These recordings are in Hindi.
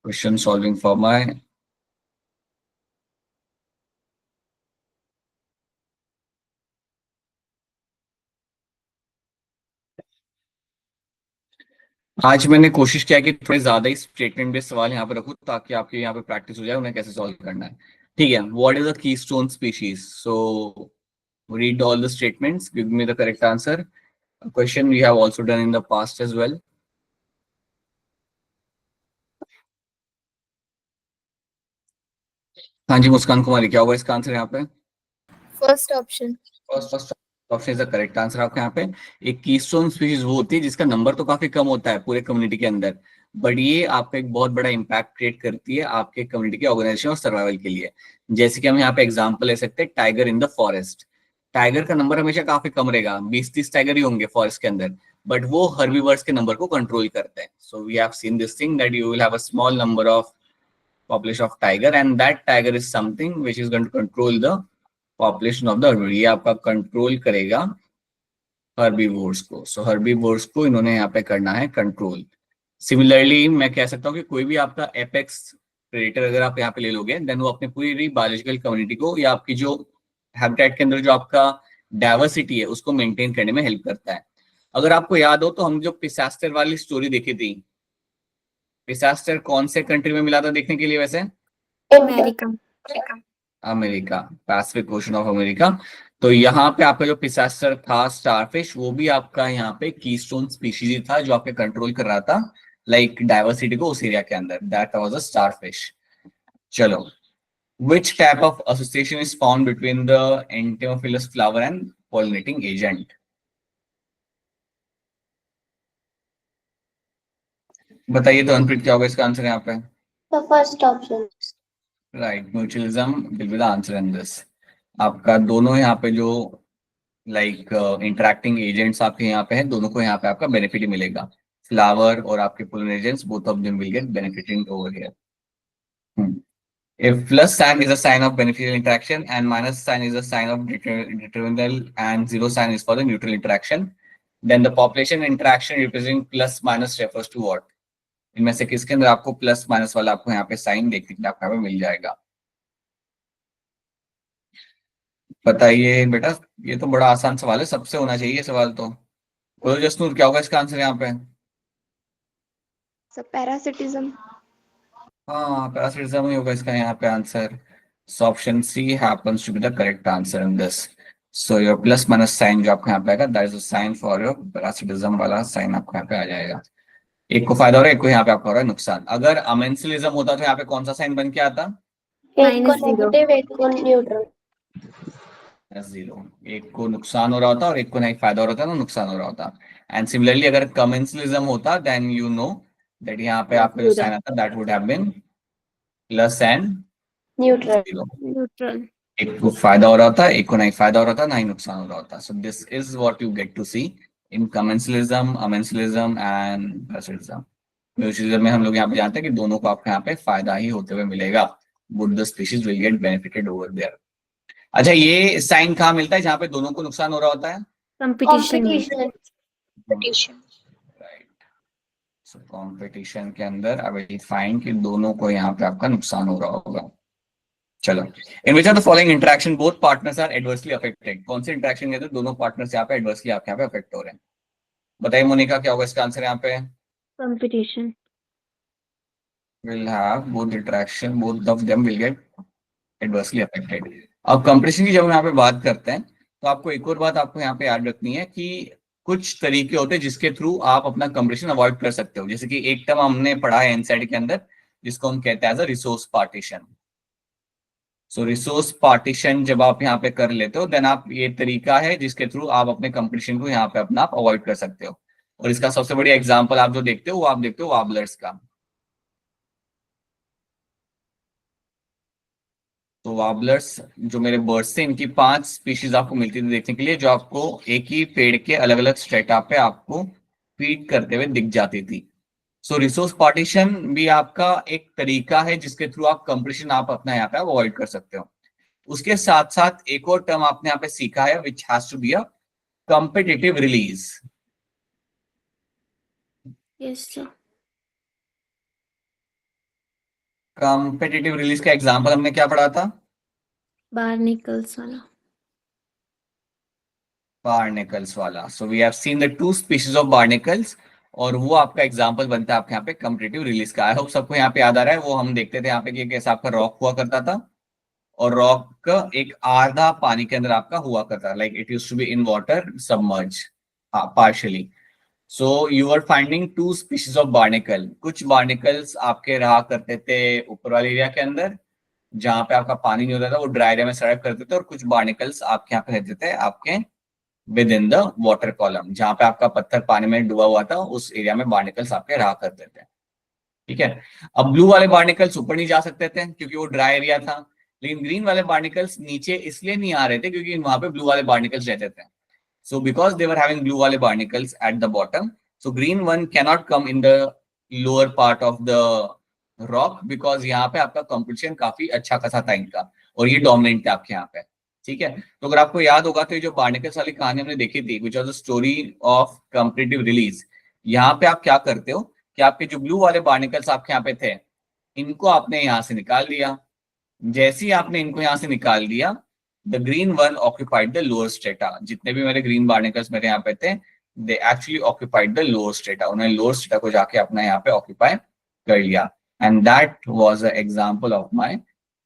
Question solving for my आज मैंने कोशिश किया कि थोड़े ज्यादा ही स्टेटमेंट बेस्ड सवाल यहाँ पे रखूं ताकि आपके यहाँ पे प्रैक्टिस हो जाए उन्हें कैसे सॉल्व करना है। ठीक है, what is the keystone species? So read all the statements, give me the correct answer. A question we have also done in the past as well. हाँ जी मुस्कान कुमारी, क्या होगा इसका आंसर यहाँ पे? First option. First option is the correct answer आपके यहाँ पे। एक कीस्टोन स्पीशीज वो होती है जिसका नंबर तो काफी कम होता है पूरे कम्युनिटी के अंदर, बट ये आपका एक बहुत बड़ा इम्पैक्ट क्रिएट करती है आपके कम्युनिटी के ऑर्गेनाइजेशन और सर्वाइवल के लिए। जैसे कि हम यहाँ पे एग्जांपल ले सकते हैं tiger in the forest. Tiger का नंबर हमेशा काफी कम रहेगा, 20-30 टाइगर ही होंगे फॉरेस्ट के अंदर, बट वो हर्बीवर्स के नंबर को कंट्रोल करते हैं। So we have seen this thing that you will have a small number of population of tiger and that tiger is something which is going to control the population of the herbivore। ये आपका कंट्रोल करेगा हर्बीवोर्स को। सो हर्बीवोर्स को इन्होंने यहाँ पे करना है कंट्रोल। सिमिलरली मैं कह सकता हूँ कि कोई भी आपका एपेक्स प्रेडेटर अगर आप यहाँ पे ले लोगे देन वो अपने पूरी बायोलॉजिकल कम्युनिटी को या आपकी जो हैबिटेट के अंदर जो आपका डाइवर्सिटी है उसको मेंटेन करने में हेल्प करता है। अगर आपको याद हो तो हम जो पिसास्टर वाली स्टोरी देखी थी, पिसास्टर कौन से कंट्री में मिला था देखने के लिए वैसे? America. America, Pacific ocean of America. तो यहाँ पे आपका जो पिसास्टर था स्टारफिश, वो भी आपका यहाँ पे कीस्टोन स्पीशीज ही था जो आपके कंट्रोल कर रहा था लाइक डाइवर्सिटी को उस एरिया के अंदर। That was a starfish. चलो, which type of association is found between the entomophilous flower and pollinating agent? बताइए तो अनप्रीत, क्या होगा इसका आंसर यहाँ पे? The first option. Right, mutualism will be the answer in this. आपका दोनों यहाँ पे जो लाइक इंटरेक्टिंग एजेंट्स आपके यहाँ पे हैं, दोनों को यहाँ पे आपका बेनिफिट ही मिलेगा। फ्लावर और आपके pollen agents, both of them will get benefiting over here. If plus sign is a sign of beneficial interaction and minus sign is a sign of detrimental and zero sign is for the neutral interaction, then the population interaction representing plus minus refers to what? इनमें से किसके अंदर आपको प्लस माइनस वाला आपको यहाँ पे साइन देखने के लिए आपको यहाँ पे मिल जाएगा? बताइए बेटा, ये तो बड़ा आसान सवाल है, सबसे होना चाहिए सवाल तो। बोलो जसनूर, क्या होगा इसका आंसर यहाँ पे? पैरासिटिज्म। हाँ, पैरासिटिज्म ही होगा इसका यहाँ पे answer. So option C happens to be the correct answer in this. So your plus minus sign जो आपको यहाँ पे आएगा that is a sign for your parasitism वाला साइन आपको यहाँ पे आ जाएगा। एक को फायदा हो रहा है, एक को यहाँ पे आपको हो रहा है नुकसान। अगर अमेंसिलिज्म होता तो यहाँ पे कौन सा साइन बन के आता? एक को नेगेटिव, एक को न्यूट्रल। जीरो। एक को नुकसान हो रहा होता और एक को नहीं फायदा हो रहा था ना नुकसान हो रहा होता। एंड सिमिलरली अगर कमेंसलिज्म होता देन यू नो दैट यहाँ पे आपका जो साइन आता that would have been plus and neutral. Zero. Neutral. एक को फायदा हो रहा था, एक को नहीं फायदा हो रहा था, ना ही नुकसान हो रहा था। So this is what you get to see in commensalism, amensalism and passivism. Mutualism में हम लोग यहाँ पे जानते हैं कि दोनों को आपको यहाँ पे फायदा ही होते हुए मिलेगा। Both the species will get benefited over there. अच्छा, ये साइन कहाँ मिलता है जहाँ पे दोनों को नुकसान हो रहा होता है? कंपटीशन। राइट। सो कंपटीशन के अंदर आई विल फाइंड कि दोनों को यहाँ पे आपका नुकसान हो रहा होगा। चलो, in which of the following interaction both partners are adversely affected? कौन से इंटरेक्शन के अंदर दोनों पार्टनर्स यहाँ पे एडवर्सली आपके यहाँ पे अफेक्ट हो रहे हैं? बताइए मोनिका, क्या होगा इसका आंसर यहाँ पे? Competition. Will have both interaction, both of them will get adversely affected. अब कंपटीशन की जब हम यहाँ पे बात करते हैं तो आपको एक और बात आपको यहाँ पे याद रखनी है कि कुछ तरीके होते हैं जिसके थ्रू आप अपना कंपटीशन अवॉइड कर सकते हो। जैसे कि एक टर्म हमने पढ़ा है एनसीईआरटी के अंदर जिसको हम कहते हैं as a resource partition. So resource partition जब आप यहाँ पे कर लेते हो देन आप, ये तरीका है जिसके थ्रू आप अपने कंपटीशन को यहाँ पे अपना आप अवॉइड कर सकते हो। और इसका सबसे बढ़िया एग्जाम्पल आप जो देखते हो वो आप देखते हो वार्बलर्स का। तो वार्बलर्स जो मेरे बर्ड्स थे, इनकी 5 स्पीशीज आपको मिलती थी देखने के लिए, जो आपको एक ही पेड़ के अलग अलग स्ट्रेटा पे आपको फीड करते हुए दिख जाती थी। सो रिसोर्स पार्टीशन भी आपका एक तरीका है जिसके थ्रू आप कंपटीशन आप अपना यहाँ पे अवॉइड कर सकते हो। उसके साथ साथ एक और टर्म आपने यहाँ पे सीखा है which has to be a competitive release. Yes sir. Competitive release का एग्जांपल हमने क्या पढ़ा था? बार्निकल्स वाला। बार्निकल्स वाला। So we have seen the two species of barnacles, और वो आपका एग्जांपल बनता है आपके यहाँ पे कॉम्पिटिटिव रिलीज का। आई होप सबको यहाँ पे याद आ रहा है। वो हम देखते थे यहाँ पे कि कैसे आपका रॉक हुआ करता था, और रॉक का एक आधा पानी के अंदर आपका हुआ करता, like it used to be in water submerge partially. So you are finding two species of barnacle. कुछ बार्निकल्स आपके रहा करते थे ऊपर वाले एरिया के अंदर जहां पे आपका पानी नहीं होता था, वो ड्राई एरिया में सर्वाइव करते थे, और कुछ बार्निकल्स आपके यहाँ पे रहते थे आपके with in the water column, जहां पे आपका पत्थर पानी में डूबा हुआ था, उस एरिया में बार्निकल्स आपके रहा करते थे। ठीक है। अब ब्लू वाले बार्निकल्स ऊपर नहीं जा सकते थे क्योंकि वो ड्राई एरिया था, लेकिन ग्रीन वाले बार्निकल्स नीचे इसलिए नहीं आ रहे थे क्योंकि वहां पे ब्लू वाले बार्निकल्स रहते थे। So because they were having blue wale barnacles at the bottom, so green one cannot come in the lower part of the rock because यहाँ पे आपका कंपटीशन काफी अच्छा खासा था इनका, और ये डोमिनेंट है आपके यहाँ पे। ठीक है। तो अगर आपको याद होगा तो ये जो बार्निकल्स वाली कहानी हमने देखी थी, which was the story of competitive release, यहाँ पे आप क्या करते हो कि आपके जो ब्लू वाले बार्निकल्स आपके यहाँ पे थे, इनको आपने यहाँ से निकाल दिया। जैसे ही आपने इनको यहाँ से निकाल दिया, the green one occupied the lower strata. जितने भी मेरे ग्रीन बार्निकल्स मेरे यहाँ पे थे, they actually occupied the lower strata. उन्होंने लोअर स्ट्रेटा को जाके अपना यहाँ पे ऑक्यूपाई कर लिया, and that was a example of my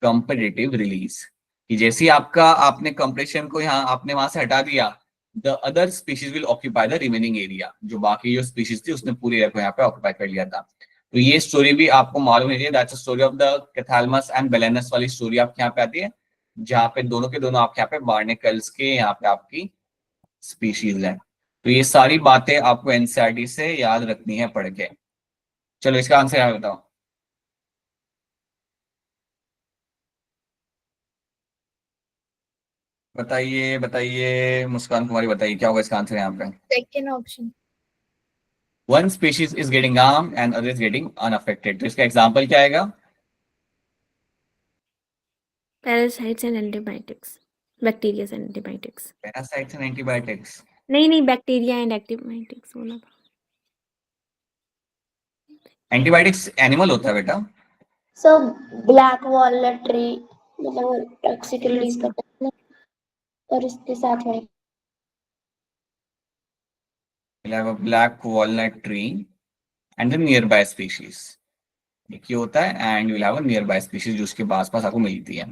competitive release. कि जैसे ही आपका आपने कंपटीशन को यहाँ आपने वहां से हटा दिया, the other species will occupy the remaining area. जो बाकी जो स्पीशीज थी उसने पूरे एरिया को यहाँ पे ऑक्यूपाई कर लिया था। तो ये स्टोरी भी आपको मालूम है, that's a story of the कैथालमस एंड बेलेनस वाली स्टोरी आपके यहाँ पे आती है, जहाँ पे दोनों के दोनों आपके यहाँ पे बार्निकल्स के यहाँ पे आपकी स्पीशीज है। तो ये सारी बातें आपको एनसीईआरटी से याद रखनी है पढ़ के। चलो इसका आंसर यहाँ बताओ। बताइए बताइए, मुस्कान कुमारी बताइए क्या होगा इसका आंसर यहाँ पे? Second option. One species is getting harm and other is getting unaffected. तो इसका एग्जांपल क्या आएगा? Parasites and antibiotics. Bacteria and antibiotics. Parasites and antibiotics. नहीं, बैक्टीरिया एंड एंटीबायोटिक्स बोला था। एंटीबायोटिक्स एनिमल होता है बेटा। सो ब्लैक वॉलनट ट्री मतलब टॉक्सिक रिलीज करता है ना, और इसके साथ में We'll have a black walnut tree and the nearby species. एक ये होता है, and will have a near by species जो उसके पास पास आपको मिलती है।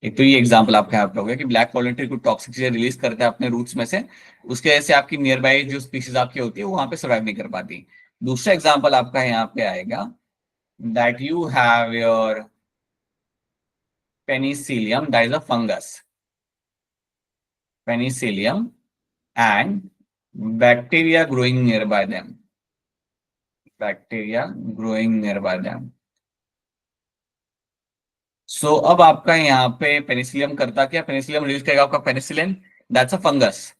एक तो ये एग्जांपल आपका यहाँ पे हो गया कि ब्लैक वॉलनट ट्री को टॉक्सिक चीजें रिलीज करता है अपने रूट्स में से, उसके वजह से आपकी नियर बाय जो स्पीशीज आपकी होती है वो वहां पे सर्वाइव नहीं कर पाती। दूसरा एग्जांपल आपका यहाँ पे आएगा that you have your Penicillium, that is a fungus. Penicillium and bacteria growing nearby them. Bacteria growing nearby them. So अब आपका यहाँ पे पेनिसिलियम करता क्या? पेनिसिलियम रिलीज करेगा आपका पेनिसिलिन, दैट्स अ फंगस।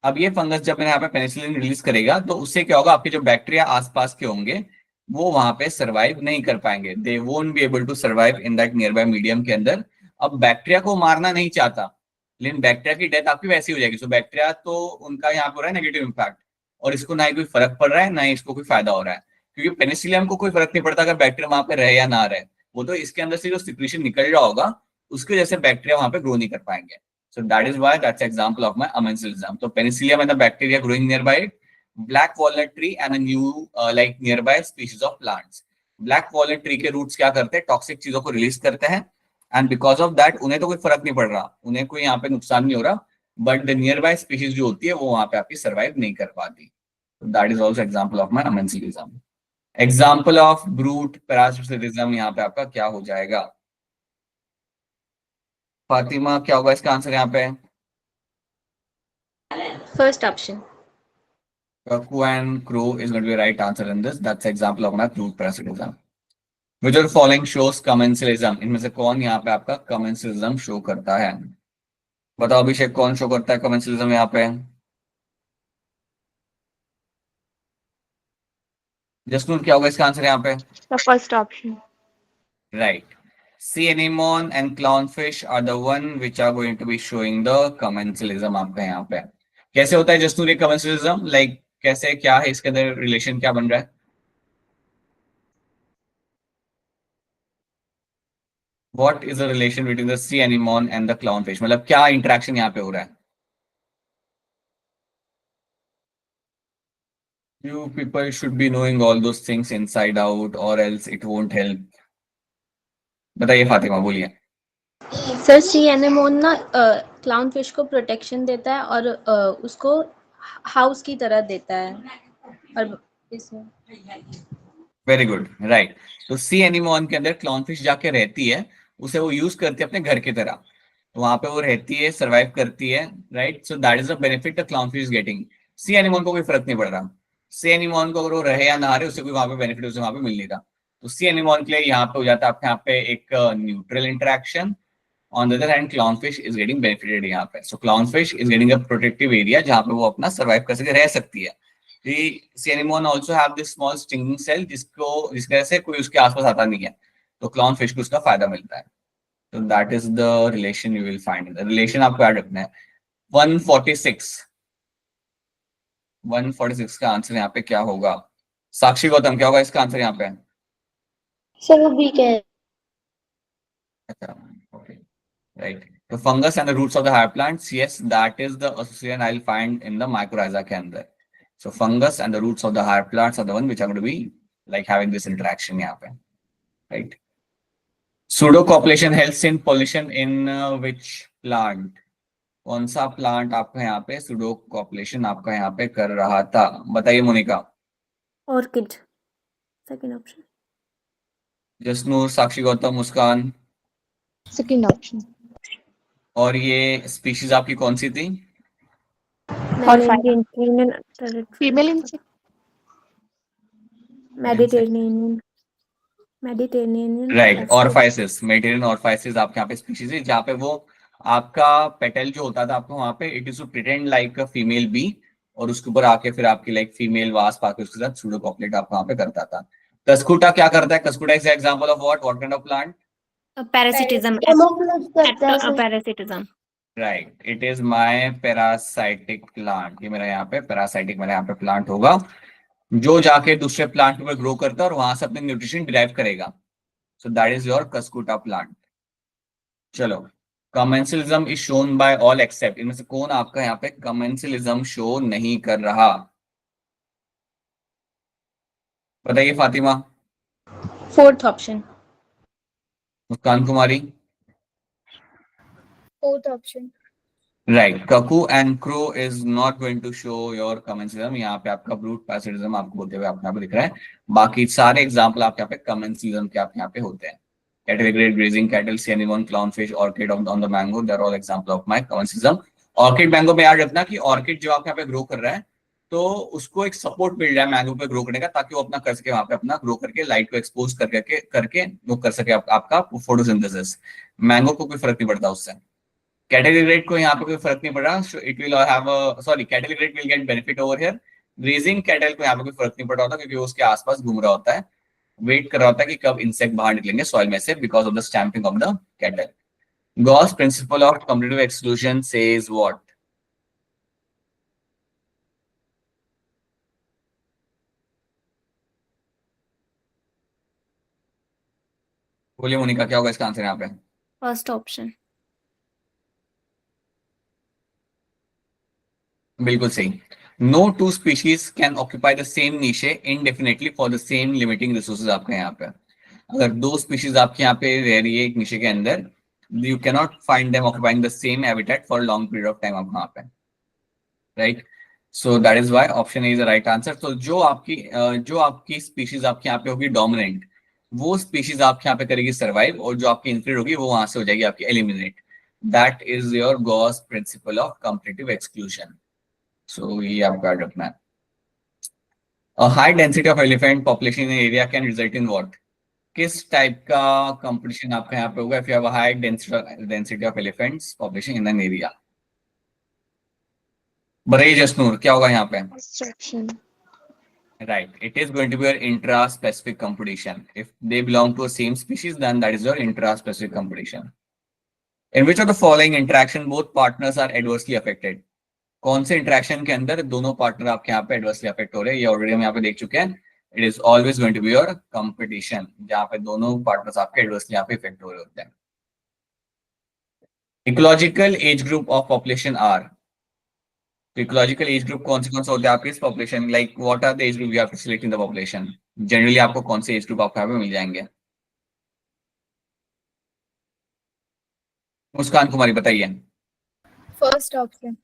अब ये फंगस जब यहाँ पे पेनिसिलिन रिलीज करेगा तो उससे क्या होगा, आपके जो बैक्टीरिया आसपास के होंगे वो वहां पे सर्वाइव नहीं कर पाएंगे, they won't be able to survive in that nearby medium के अंदर। अब बैक्टीरिया को मारना नहीं चाहता, लेकिन बैक्टीरिया की डेथ आपकी वैसी हो जाएगी। सो बैक्टीरिया तो उनका यहाँ पे हो रहा है नेगेटिव इम्पैक्ट, और इसको ना ही कोई फर्क पड़ रहा है ना ही इसको कोई फायदा हो रहा है, क्योंकि पेनिसिलियम को कोई फर्क नहीं पड़ता अगर बैक्टीरिया वहां पे रहे या ना रहे। वो तो इसके अंदर से जो सिक्रीशन निकल रहा होगा उसके वजह से बैक्टीरिया वहां पे ग्रो नहीं कर पाएंगे। So that is why that's an example of my amensalism. So penicillium and the bacteria growing nearby it, black walnut tree and a new like nearby species of plants. Black walnut tree के roots क्या करते हैं, टॉक्सिक चीजों को रिलीज करते हैं, एंड बिकॉज ऑफ दैट उन्हें तो कोई फर्क नहीं पड़ रहा, उन्हें कोई यहाँ पे नुकसान नहीं हो रहा, but the near by species जो होती है वो वहां पे आपकी सर्वाइव नहीं कर पाती। That is also example of my amensalism. Example of brood parasitism यहाँ पे आपका क्या हो जाएगा? फातिमा क्या होगा इसका आंसर यहाँ पे? First option. Cuckoo and crow is going to be the right answer in this. That's an example of my brute parasitism. Which of the following shows commensalism? इनमें से कौन यहाँ पे आपका commensalism शो करता है? बताओ अभिषेक, कौन शो करता है commensalism यहाँ पे? जसनूर क्या होगा इसका आंसर यहाँ पे? First option. Right. Sea anemone and clownfish are the one which are going to be showing the commensalism आपका यहाँ पे। कैसे होता है जसनूर ये commensalism? Like कैसे, क्या है इसके अंदर रिलेशन, क्या बन रहा है? What is the relation between the C anemone and the Clownfish, मतलब क्या इंटरेक्शन यहाँ पे हो रहा है? You people should be knowing all those things inside out or else it won't help. बताइए फातिमा, बोलिए। सर सी एनेमोन ना क्लाउन फिश को प्रोटेक्शन देता है और उसको हाउस की तरह देता है और इसमें वेरी गुड, राइट। तो सी एनिमोन के अंदर क्लाउनफिश जाके रहती है, उसे वो यूज करती है अपने घर की तरह, तो वहां पे वो रहती है, सरवाइव करती है, right. So that is the benefit the Clownfish is getting. C anemone को कोई फर्क नहीं पड़ रहा, सी एनिमोन को अगर वो रहे या ना रहे उससे कोई वहां पे बेनिफिट उसे वहां पे मिल नहीं रहा। तो सी एनिमोन के लिए यहाँ पे हो जाता है आपके यहाँ पे एक neutral interaction. On the other hand clownfish is getting benefited यहाँ पे। So clownfish is getting a protective area जहाँ पे वो अपना सर्वाइव कर सके, रह सकती है। Sea anemone also have this small stinging cell जिसकी वजह से कोई उसके आसपास आता नहीं है, तो क्लाउनफिश को उसका फायदा मिलता है। तो that is the relation you will find. The relation आपको याद रखना है। 146 146 का आंसर यहाँ पे क्या होगा? साक्षी गौतम, क्या होगा इसका आंसर यहाँ पे? सर वो बी कह अच्छा, ओके, राइट। तो fungus and the roots of the higher plants, yes that is the association I will find in the mycorrhiza के अंदर। So fungus and the roots of the higher plants are the one which are going to be like having this interaction यहाँ पे, right? Pseudocopulation helps in pollination in which plant? कौन सा प्लांट आपका यहाँ पे pseudocopulation आपका यहाँ पे कर रहा था? बताइए Monika. Orchid, second option. Jasnoor, Sakshi Gautam, Muskan. Second option. और ये स्पीशीज आपकी कौन सी थी? Female insect. Mediterranean right, orphysis, Mediterranean orphysis आपके यहाँ पे स्पीशीज है, जहाँ पे वो आपका पेटल जो होता था आपको वहां पे, it is to pretend like a female bee, और उसके ऊपर आके फिर आपकी लाइक फीमेल वास्प आके उसके साथ सूडोकॉपलेट आपको वहां पे करता था। कस्कुटा क्या करता है? Cuscuta is example of what kind of plant? Parasitism, camouflage करता है sir. Parasitism. Right, it is my parasitic plant. ये मेरा यहाँ पे पैरासाइटिक मेरा यहाँ पे प्लांट होगा, जो जाके दूसरे प्लांट के ऊपर ग्रो करता है और वहां से अपने न्यूट्रिशन डिराइव करेगा। So that is your Cuscuta plant. चलो, commensalism is shown by all except, इनमें से कौन आपका यहाँ पे कमेंसलिज्म शो नहीं कर रहा? बताइए Fatima. Fourth option. Muskan Kumari. Fourth option. Right, cuckoo and crow is not going to show your commensalism. यहाँ पे आपका ब्रूट पैरासिटिज्म आपको बोलते हुए आपको यहाँ पे दिख रहा है। बाकी सारे एग्जाम्पल आपके यहाँ पे कमेंसलिज्म के आपके यहाँ पे होते हैं। Cattle grazing cattle, cinnamon, clownfish, orchid on the mango, they're all example of my commercialism. Orchid mango में याद रखना कि ऑर्किड जो आपके यहाँ पे ग्रो कर रहा है, तो उसको एक सपोर्ट मिल रहा है मैंगो पे ग्रो करने का, ताकि वो अपना कर सके वहां पे अपना ग्रो करके लाइट को एक्सपोज करके वो कर सके आपका फोटोसिंथेसिस। मैंगो को कोई फर्क नहीं पड़ता उससे। कैटेगरी ग्रेड को यहाँ पे कोई फर्क नहीं पड़ रहा। It will have sorry, category grade will get benefit over here. Grazing cattle को यहाँ पे कोई फर्क नहीं पड़ रहा होता, क्योंकि वो उसके आसपास घूम रहा होता है, वेट कर रहा होता है कि कब इंसेक्ट बाहर निकलेंगे सॉइल में से, because of the stamping of the cattle. Gause principle of competitive exclusion says what? बोलिए मोनिका, क्या होगा इसका आंसर यहाँ पे? First option. बिल्कुल सही। No two species can occupy the same niche indefinitely for the same limiting resources. आपके यहाँ पे अगर दो स्पीशीज आपके यहाँ पे रह रही है एक नीशे के अंदर, you cannot find them occupying the same habitat for a long period of time आप वहां पे, right? So that is why option A is the right answer. तो जो आपकी स्पीशीज आपके यहाँ पे होगी डोमिनेंट, वो स्पीशीज आपके यहाँ पे करेगी सर्वाइव, और जो आपकी इन्फीरियर होगी वो वहां से हो जाएगी आपकी eliminate. That is your Gause principle of competitive exclusion. So ये आपको याद रखना है। A high density of elephant population in an area can result in what? किस टाइप का कंपटीशन आपका यहाँ पे होगा if you have a high density of elephants population in an area? बताइए जसनूर, क्या होगा यहाँ पे? First option. Right, it is going to be your intra specific competition. If they belong to a same species then that is your intra specific competition. In which of the following interaction both partners are adversely affected? कौन से इंटरेक्शन के अंदर दोनों पार्टनर आपके यहाँ पे एडवर्सली अफेक्ट हो रहे हैं, ये ऑलरेडी हम यहाँ पे देख चुके हैं। It is always going to be your competition, जहाँ पे दोनों पार्टनर्स आपके एडवर्सली यहाँ पे इफेक्ट हो रहे होते हैं। Ecological age group of population are, तो इकोलॉजिकल एज ग्रुप कौन से होते हैं आपके इस population, like what are the age group you have to select in the population, generally आपको कौन से एज ग्रुप आपको यहाँ पे मिल जाएंगे? मुस्कान कुमारी बताइए। First option.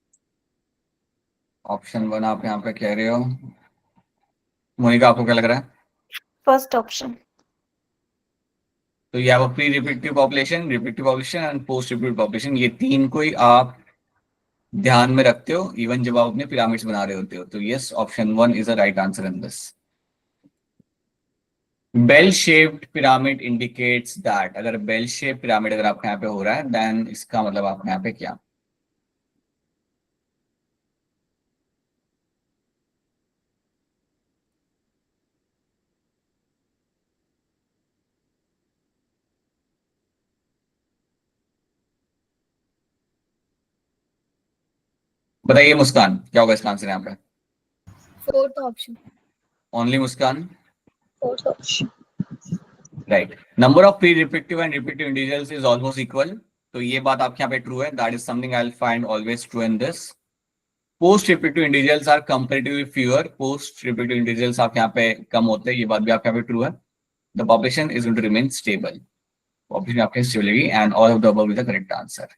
ऑप्शन 1 आप यहाँ पे कह रहे हो, मोनिका आपको क्या लग रहा है? First option. तो ये आप pre reproductive population, reproductive population and post reproductive population, ये तीन को ही आप ध्यान में रखते हो इवन जब आप अपने पिरामिड्स बना रहे होते हो। तो yes, option 1 is the right answer in this. Bell shaped pyramid indicates that, अगर बेल शेप पिरामिड अगर आपके यहाँ पे हो रहा है देन इसका मतलब आपके यहाँ पे क्या? बताइए मुस्कान, क्या होगा इसका आंसर यहाँ पे? Fourth option. Only Muskan, Fourth option. Right. Number of pre reproductive and reproductive individuals is almost equal, तो ये बात आपके यहाँ पे ट्रू है, that is something I will find always true in this. Post reproductive individuals are comparatively fewer, post reproductive individuals आपके यहाँ पे कम होते हैं, ये बात भी आपके यहाँ पे ट्रू है। The population is going to remain stable, population आपके स्टेबल रहेगी and all of the above is the correct answer.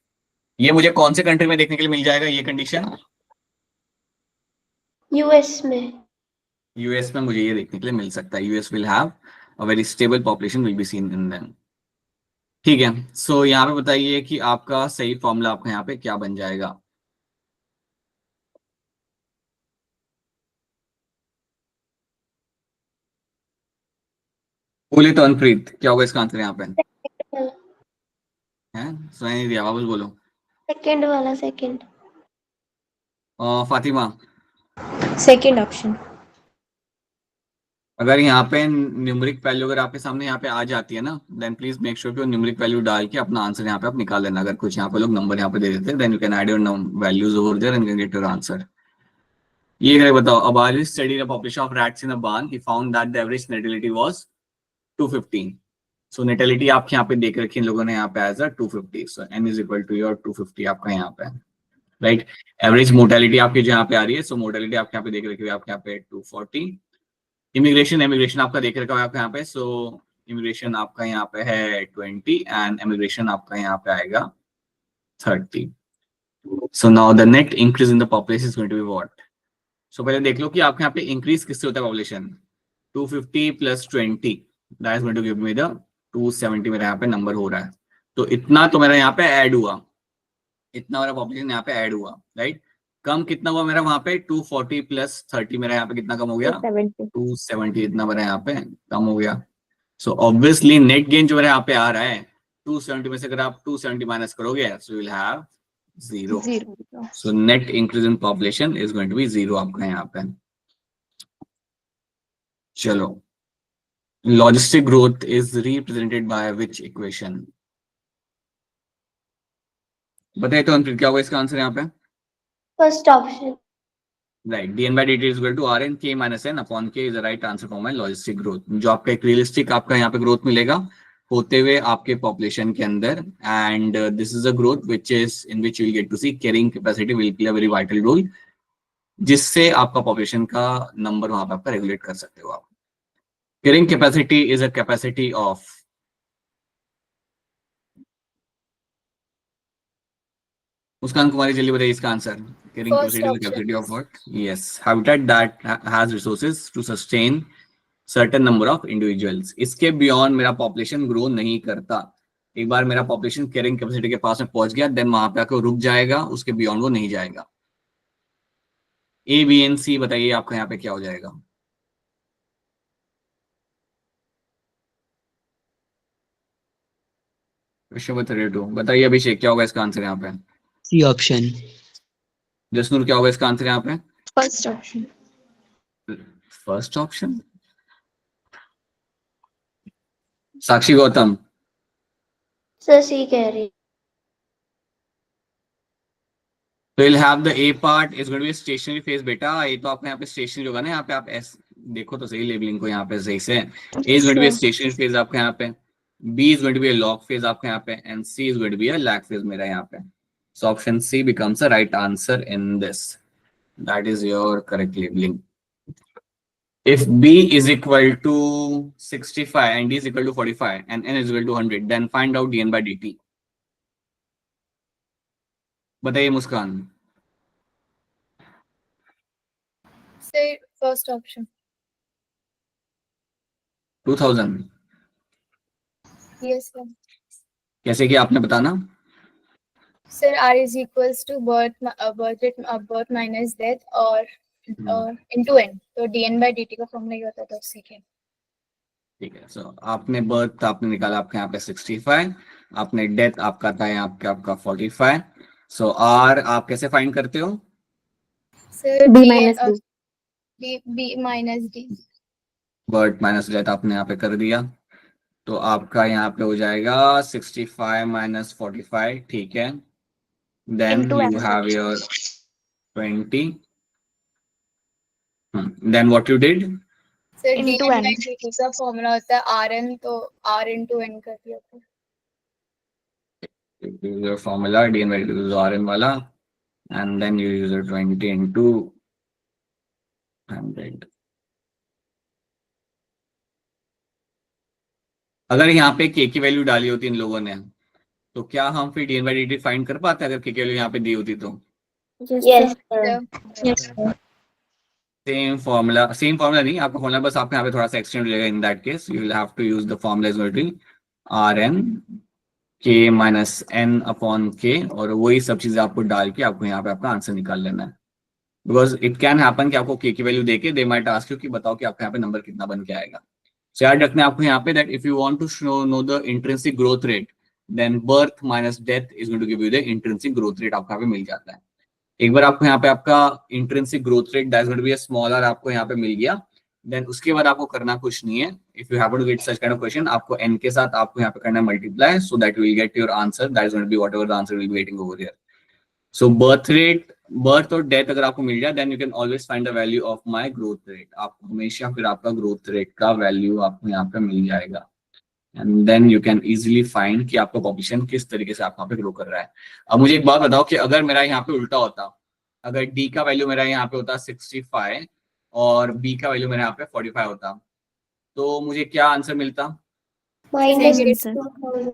ये मुझे कौन से कंट्री में देखने के लिए मिल जाएगा ये कंडीशन? US में। यूएस में मुझे ये देखने के लिए मिल सकता है, US will have a very stable population will be seen in them. ठीक है, सो यहाँ पे बताइए कि आपका सही फॉर्मूला आपका यहाँ पे क्या बन जाएगा? बोले तो अनप्रीत, क्या होगा इसका आंसर यहाँ पे? है सुनाई नहीं दिया, वापस बोलो। सेकंड वाला, सेकंड। Fatima, second option. अगर यहाँ पे न्यूमेरिक वैल्यू अगर आपके सामने यहाँ पे आ जाती है ना, देन प्लीज मेक श्योर कि वो न्यूमेरिक वैल्यू डाल के अपना आंसर यहाँ पे आप निकाल लेना। अगर कुछ यहाँ पे लोग नंबर यहाँ पे दे देते हैं then you can add your values over there and get your answer. ये अगर बताओ, अब I study the population of rats in a barn, he found that the average natality was 215। So natality आपके यहाँ पे देख रखी इन लोगों ने यहाँ पे as a 250, so n is equal to your 250 आपका यहाँ पे, राइट। एवरेज मोर्टेलिटी आपकी जो यहाँ पे आ रही है, सो मोर्टेलिटी आपके यहाँ पे देख रखी हुई आपके यहाँ पे 240। इमिग्रेशन आपका देख रखा है आपका यहाँ पे, सो इमिग्रेशन आपका यहाँ पे है 20 एंड इमिग्रेशन आपका यहाँ पे आएगा 30। So now the net increase in the population is going to be what? So पहले देख लो कि आपके यहाँ पे इंक्रीज किससे होता है population, 250 plus 20 that is going to give me the 270 मेरा यहाँ पे नंबर हो रहा है। तो इतना तो मेरा यहाँ पे ऐड हुआ, इतना मेरा पॉपुलेशन यहाँ पे ऐड हुआ, राइट। कम कितना हुआ मेरा वहां पे 240 प्लस 30 मेरा यहाँ पे कितना कम हो गया? 270 इतना मेरा यहाँ पे कम हो गया। सो ऑब्वियसली नेट गेन जो मेरा यहाँ पे आ रहा है 270 में से अगर आप 270 माइनस करोगे so you will have 0। So net increase in population is going to be 0 आपका यहाँ पे। चलो, logistic growth is represented by which equation? बताइए तो अंकित, क्या होगा इसका आंसर यहाँ पे? First option. Right, dn by dt is equal to rn k minus n upon k is the right answer for my logistic growth। जो आपका एक रियलिस्टिक आपका यहाँ पे ग्रोथ मिलेगा होते हुए आपके पॉपुलेशन के अंदर, and this is a growth which is in which you will get to see carrying capacity will play a very vital role, जिससे आपका पॉपुलेशन का नंबर वहां पे आपका रेगुलेट कर सकते हो आप। Carrying capacity is a capacity of, Muskan Kumari जल्दी बताइए इसका answer. Carrying First capacity is the option. capacity of what? Yes, habitat that has resources to sustain certain number of individuals। इसके बियॉन्ड मेरा पॉपुलेशन ग्रो नहीं करता। एक बार मेरा पॉपुलेशन कैरिंग कैपेसिटी के पास में पहुंच गया देन वहां पे आकर रुक जाएगा, उसके बियॉन्ड वो नहीं जाएगा। ए बी एन सी बताइए आपका यहाँ पे क्या हो जाएगा? विश्ववत रेटू बताइए, अभिषेक क्या होगा इसका आंसर यहाँ पे? C option. जसनूर क्या होगा इसका आंसर यहाँ पे? First option. First option. Sakshi Gautam, sir C कह रही। तो you'll have the A part is going to be a stationary phase बेटा, ये तो आपका यहाँ पे stationary होगा ना, यहाँ पे आप S देखो तो सही लेबलिंग को यहाँ पे सही से। A is going to be a stationary phase आपका यहाँ पे, B is going to be a lock phase आपका यहाँ पे, and C is going to be a lag phase मेरा यहाँ पे. So option C becomes the right answer in this. That is your correct labeling. If B is equal to 65 and D is equal to 45 and N is equal to 100, then find out dN by dt. बताइए मुस्कान. Say first option. 2000 Yes, sir. कैसे किया आपने बताना. Sir, R is equals to birth minus death or into N. तो dN by dt का फॉर्मूला ये होता है, तो सीखे. ठीक है. सो आपने बर्थ आपने निकाला आपके यहाँ पे 65, आपने डेथ आपका था यहाँ पे आपका 45. सो आर आप कैसे फाइंड करते हो. Sir, B D minus and D. B minus D. Birth minus death आपने यहाँ पे कर दिया, तो आपका यहाँ पे हो जाएगा 65 माइनस 45. ठीक है. Then Into you N. Have your 20. Then what you did. Sir, Into dN by N. dt का फॉर्मूला होता है Rn, तो R into N कर दिया था. your formula dn by dt is rn वाला, and then you use your 20 into 100. अगर यहाँ पे k की वैल्यू डाली होती इन लोगों ने, तो क्या हम फिर dn by dt फाइंड कर पाते अगर k की वैल्यू यहाँ पे दी होती तो. Yes, sir. Yes, sir. Same formula नहीं, आपका फॉर्मूला बस आपको यहाँ पे थोड़ा सा एक्सटेंड हो जाएगा. In that case you will have to use the formula is equal to rn k minus n upon k, और वही सब चीजें आपको डाल के आपको यहाँ पे आपका आंसर निकाल लेना है. बिकॉज इट कैन हैपन कि आपको k की वैल्यू देके दे माइट आस्क यू कि बताओ कि आपका यहाँ पे नंबर कितना बन के आएगा. सो याद रखना है आपको यहाँ पे that if you want to know the intrinsic growth rate, then birth minus death is going to give you the intrinsic growth rate. आपको यहाँ पे मिल जाता है. एक बार आपको यहाँ पे आपका intrinsic growth rate that is going to be a smaller आपको यहाँ पे मिल गया, देन उसके बाद आपको करना कुछ नहीं है. If you have to get such kind of question, आपको n के साथ आपको यहाँ पे करना है multiply, so that you will get your answer. That is going to be whatever the answer will be waiting over here. So birth और डेथ अगर आपको मिल जाए, then you can always find the value of my growth rate. आपको हमेशा फिर आपका ग्रोथ रेट का वैल्यू आपको यहाँ पे मिल जाएगा, and then you can easily find कि आपका पॉपुलेशन किस तरीके से आप यहाँ पे ग्रो कर रहा है. अब मुझे एक बात बताओ कि अगर मेरा यहाँ पे उल्टा होता, अगर डी का वैल्यू मेरा यहाँ पे होता 65 और बी का वैल्यू मेरा यहाँ पे 45 होता, तो मुझे क्या आंसर मिलता. Minus Negative. 2000.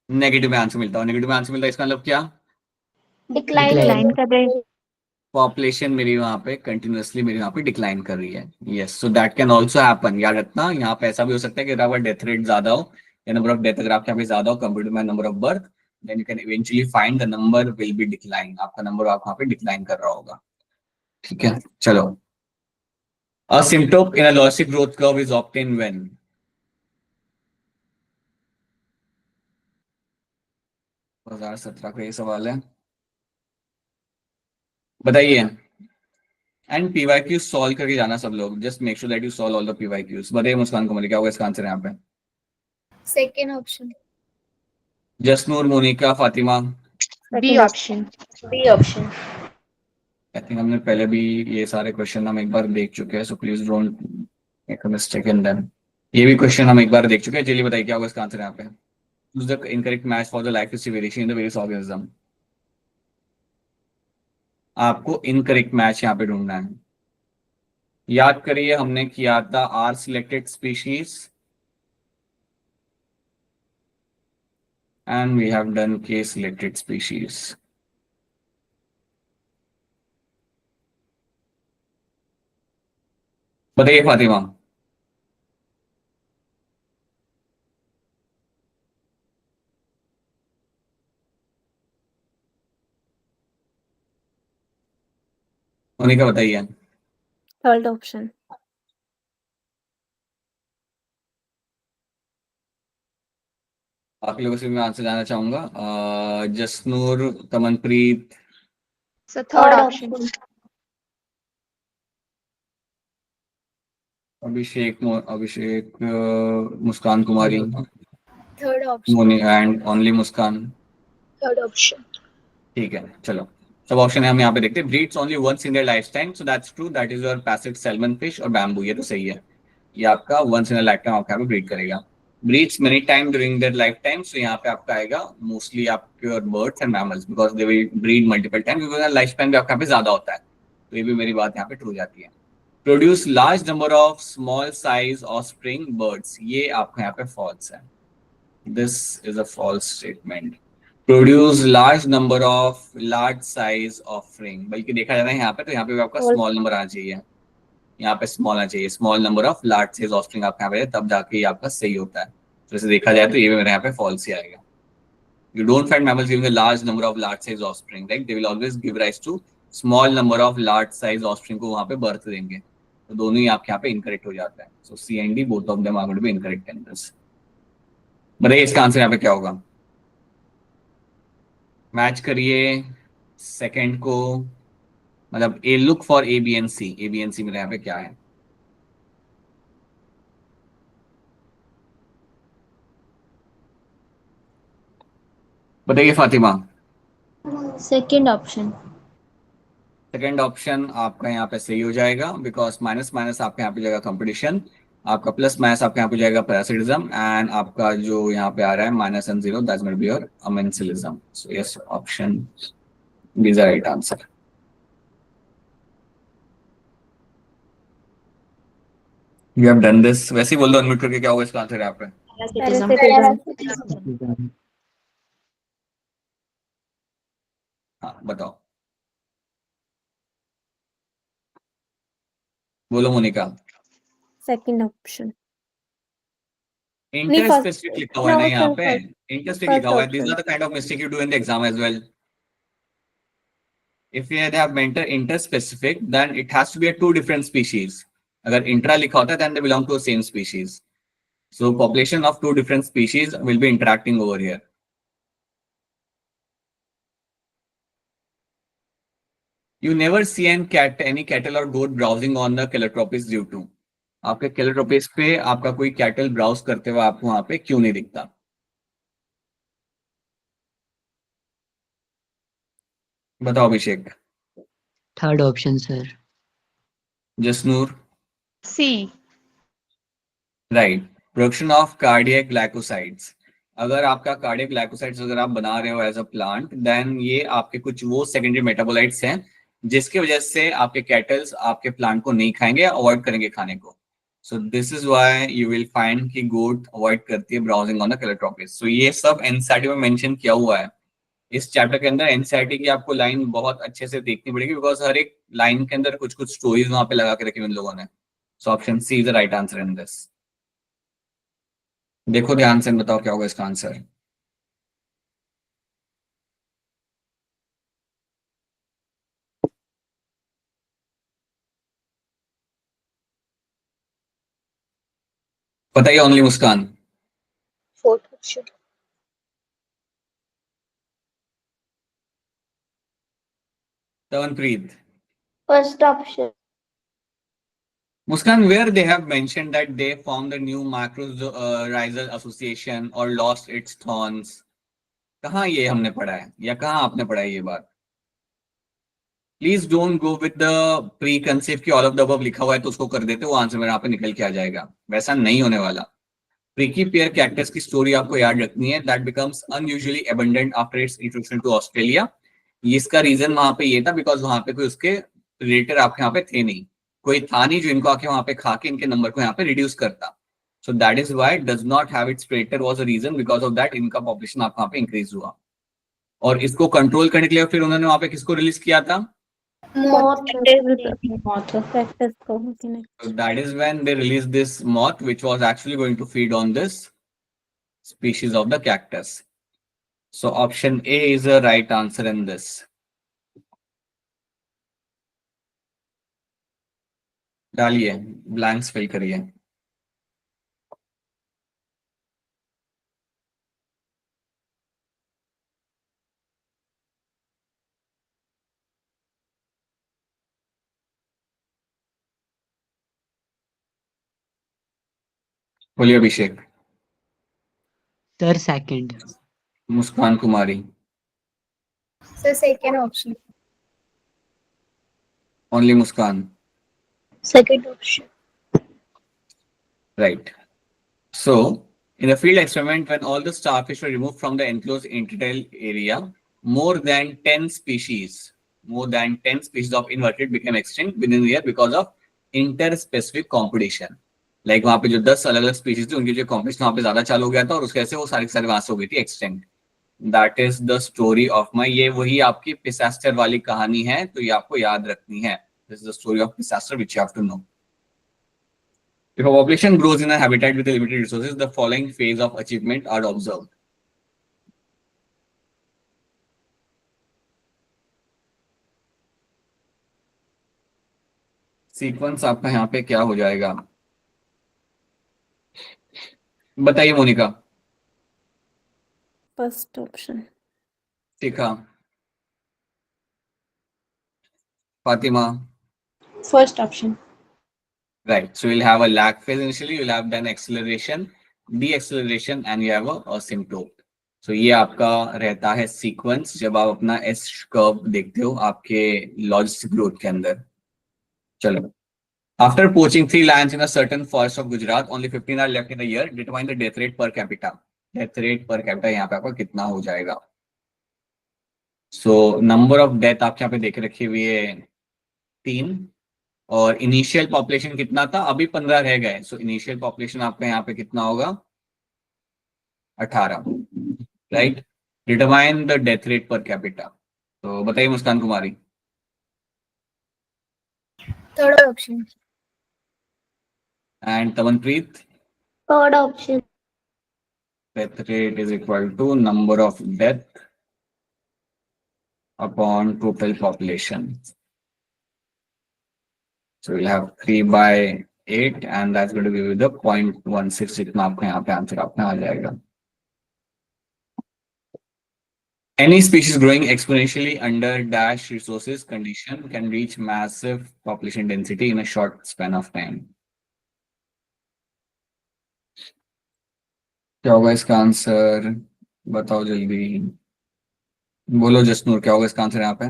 नेगेटिव में आंसर मिलता. और नेगेटिव में आंसर मिलता इसका मतलब क्या. Decline कर रहे. पॉपुलेशन मेरी वहां पे कंटिन्यूअसली मेरी वहां पे डिक्लाइन कर रही है. Yes, so that can also happen. याद रखना यहाँ पे ऐसा भी हो सकता है कि अगर आपका डेथ रेट ज्यादा हो या नंबर ऑफ डेथ अगर आपके यहाँ पे ज्यादा हो compare to my number of birth, then you can eventually find the number will be decline. आपका नंबर आप वहां पे डिक्लाइन कर रहा होगा. ठीक है. चलो. Asymptote in a logistic growth curve is obtain when. 2017 का ये सवाल है, बताइए. एंड पीवाईक्यू सॉल्व करके जाना सब लोग. Just make sure that you solve all the PYQs. बताइए मुस्कान कुमारी क्या होगा इसका आंसर यहाँ पे. Second option. Jasnoor, Monika, Fatima. B option. B option. I think हमने पहले भी ये सारे क्वेश्चन हम एक बार देख चुके हैं, so please don't make a mistake in them. ये भी क्वेश्चन हम एक बार देख चुके हैं. चलिए बताइए क्या होगा इसका आंसर यहाँ पे. Choose the incorrect match for the life history variation in the various organism. आपको इनकरेक्ट मैच यहाँ पे ढूंढना है. याद करिए हमने किया था are selected species and we have done k selected species. बताइए फातिमा. मोनिका बताइए. Third option. बाकी लोगों से मैं आंसर जानना चाहूंगा. Jasnoor, Tamanpreet. So third option. Abhishek, Muskan Kumari, Third option. Moni and only Muskan. Third option. ठीक है. चलो सब ऑप्शन है हम यहाँ पे देखते हैं. Breeds only once in their life time, so that's true, that is your passive salmon fish और बैम्बू, ये तो सही है. ये आपका once in a life time आपका यहाँ पे ब्रीड करेगा. Breeds many time during their life time, so यहाँ पे आपका आएगा मोस्टली आपके birds and mammals, because they will breed multiple time, क्योंकि लाइफ स्पैन भी आपका यहाँ पे ज्यादा होता है. तो ये भी मेरी बात यहाँ पे ट्रू जाती है. Produce large number of small size offspring birds, ये आपका यहाँ पे फॉल्स है. This is a false statement. Produce large number of large size offering, बल्कि देखा जाता है यहाँ पे, तो यहाँ पे भी आपका स्मॉल नंबर आना चाहिए. यहाँ पे स्मॉल आना चाहिए, small number of large size offspring आपका यहाँ पे, तब जाके ये आपका सही होता है. तो इसे देखा जाए तो ये भी मेरे यहाँ पे फॉल्स ही आएगा. You don't find mammals giving a large number of large size offspring, right? They will always give rise to small number of large size offspring को वहाँ पे birth देंगे. तो दोनों ही आपके यहाँ पे incorrect हो जाता है. So C and D both of them are going to be incorrect in this. बताइए इसका आंसर यहाँ पे क्या होगा? मैच करिए सेकंड को, मतलब A look for A, B and C. A, B and C मेरे यहाँ पे क्या है? बताइए Fatima. Second option. Second option आपका यहाँ पे सही हो जाएगा, बिकॉज माइनस माइनस आपके यहाँ पे जाएगा कंपटीशन, आपका प्लस माइनस आपके यहाँ पे जाएगा पैरासिटिज्म, एंड आपका जो यहाँ पे आ रहा है minus and zero, that's going to be your amensalism. So yes, option B is the right answer. You have done this. वैसे ही बोल दो अनम्यूट करके, क्या होगा इसका आंसर यहाँ पे? हाँ बताओ, बोलो Monika. Second option. Inter first- specific लिखा हुआ है ना no, यहाँ sir, पे, first- इंटर स्पेसिफिक लिखा हुआ है. This option. Are the kind of mistake you do in the exam as well. If you have mentioned interspecific, then it has to be a two different species. अगर intra लिखा होता है, then they belong to the same species. So population of two different species will be interacting over here. You never see any cattle or goat browsing on the calotropis due to. आपके calotropis पे आपका कोई cattle browse करते हुए आपको वहां पे क्यों नहीं दिखता? बताओ Abhishek. Third option sir. Jasnoor. C. Right. Production of cardiac glycosides. अगर आपका कार्डियक ग्लाइकोसाइड्स अगर आप बना रहे हो एज अ प्लांट, देन ये आपके कुछ वो सेकेंडरी मेटाबोलाइट्स हैं जिसकी वजह से आपके कैटल्स आपके प्लांट को नहीं खाएंगे, अवॉइड करेंगे खाने को. सो this is why you will find कि गोट अवॉइड करती है ब्राउजिंग ऑन द कैलोट्रोपिस. सो ये सब एनसीईआरटी में मेंशन किया हुआ है. इस चैप्टर के अंदर एनसीईआरटी की आपको लाइन बहुत अच्छे से देखनी पड़ेगी, बिकॉज हर एक लाइन के अंदर कुछ कुछ स्टोरीज वहां पे लगा के रखी उन लोगों ने. So option C is the right answer in this. देखो ध्यान से, बताओ क्या होगा इसका आंसर. बताइए only Muskan. Fourth option. Tavanpreet. First option. Muskan, where they have mentioned that they formed a new macrorhizal association or lost its thorns. कहाँ ये हमने पढ़ा है या कहाँ आपने पढ़ा है ये बात? Please don't go with the pre concept की ऑल ऑफ द अबव लिखा हुआ है तो उसको कर देते, वो आंसर मेरे यहाँ पे निकल के आ जाएगा. वैसा नहीं होने वाला. प्रिकी पेयर कैक्टस की स्टोरी आपको याद रखनी है. That becomes unusually abundant after its introduction to Australia. इसका रीजन वहां पे ये था बिकॉज वहां पे कोई उसके रिलेटेड आपके यहाँ पे थे नहीं, कोई था नहीं जो इनको आके वहां पे खा के इनके नंबर को यहाँ पे रिड्यूस करता. So that is why does not have its predator was a reason, because of that इनका पॉपुलेशन आपको वहां पे इंक्रीज हुआ. और इसको कंट्रोल करने के लिए फिर उन्होंने वहां पे किसको रिलीज किया था? Moth. Cactus को. So that is when they released this moth, which was actually going to feed on this species of the cactus. So option A is the right answer in this. डालिए, blanks fill करिए. बोलिए Abhishek. Sir second. Muskan Kumari. So second option. Only Muskan, Second option. right? So in the field experiment, when all the starfish were removed from the enclosed intertidal area, more than 10 species of invertebrate became extinct within the year because of interspecific competition. Like वहां पे जो 10 अलग अलग स्पीशीज थी उनकी जो कॉम्पिटिशन वहां पे ज्यादा चालू हो गया था और उसके वजह से वो सारी वहां से हो गई थी extent. That is the story of my. ये वही आपकी पिसास्टर वाली कहानी है, तो ये आपको याद रखनी है. This is the story of Pisaster which you have to know. If a population grows in a habitat with limited resources, the following phase of achievement are observed. Sequence आपका यहाँ पे क्या हो जाएगा, बताइए Monika. First option. Shikha, Fatima. First option. Right. So you'll have a lag phase initially, you'll have then acceleration, deceleration, and you have a asymptote. So ये आपका रहता है सीक्वेंस जब आप अपना एस कर्व देखते हो आपके लॉजिस्टिक ग्रोथ के अंदर. चलो. After poaching 3 lions in a certain forest of Gujarat, only 15 are left in a year. Determine the death rate per capita. Death rate per capita यहाँ पे आपका कितना हो जाएगा. So number of death आपके यहाँ पे देख रखी हुई है 3 और इनिशियल पॉपुलेशन कितना था, अभी 15 रह गए. सो इनिशियल पॉपुलेशन आपका यहाँ पे कितना होगा 18. Right. Determine the death rate per capita. तो बताइए Muskan Kumari. Third option. And Tamanpreet. Third option. Death rate is equal to number of death upon total population. So we'll have 3/8 and that's going to give you the 0.16. इतना आपका यहाँ पे आंसर आपका आ जाएगा. Any species growing exponentially under dash resources condition can reach massive population density in a short span of time. क्या होगा इसका आंसर, बताओ जल्दी. बोलो जसनूर, क्या होगा इसका आंसर यहाँ पे.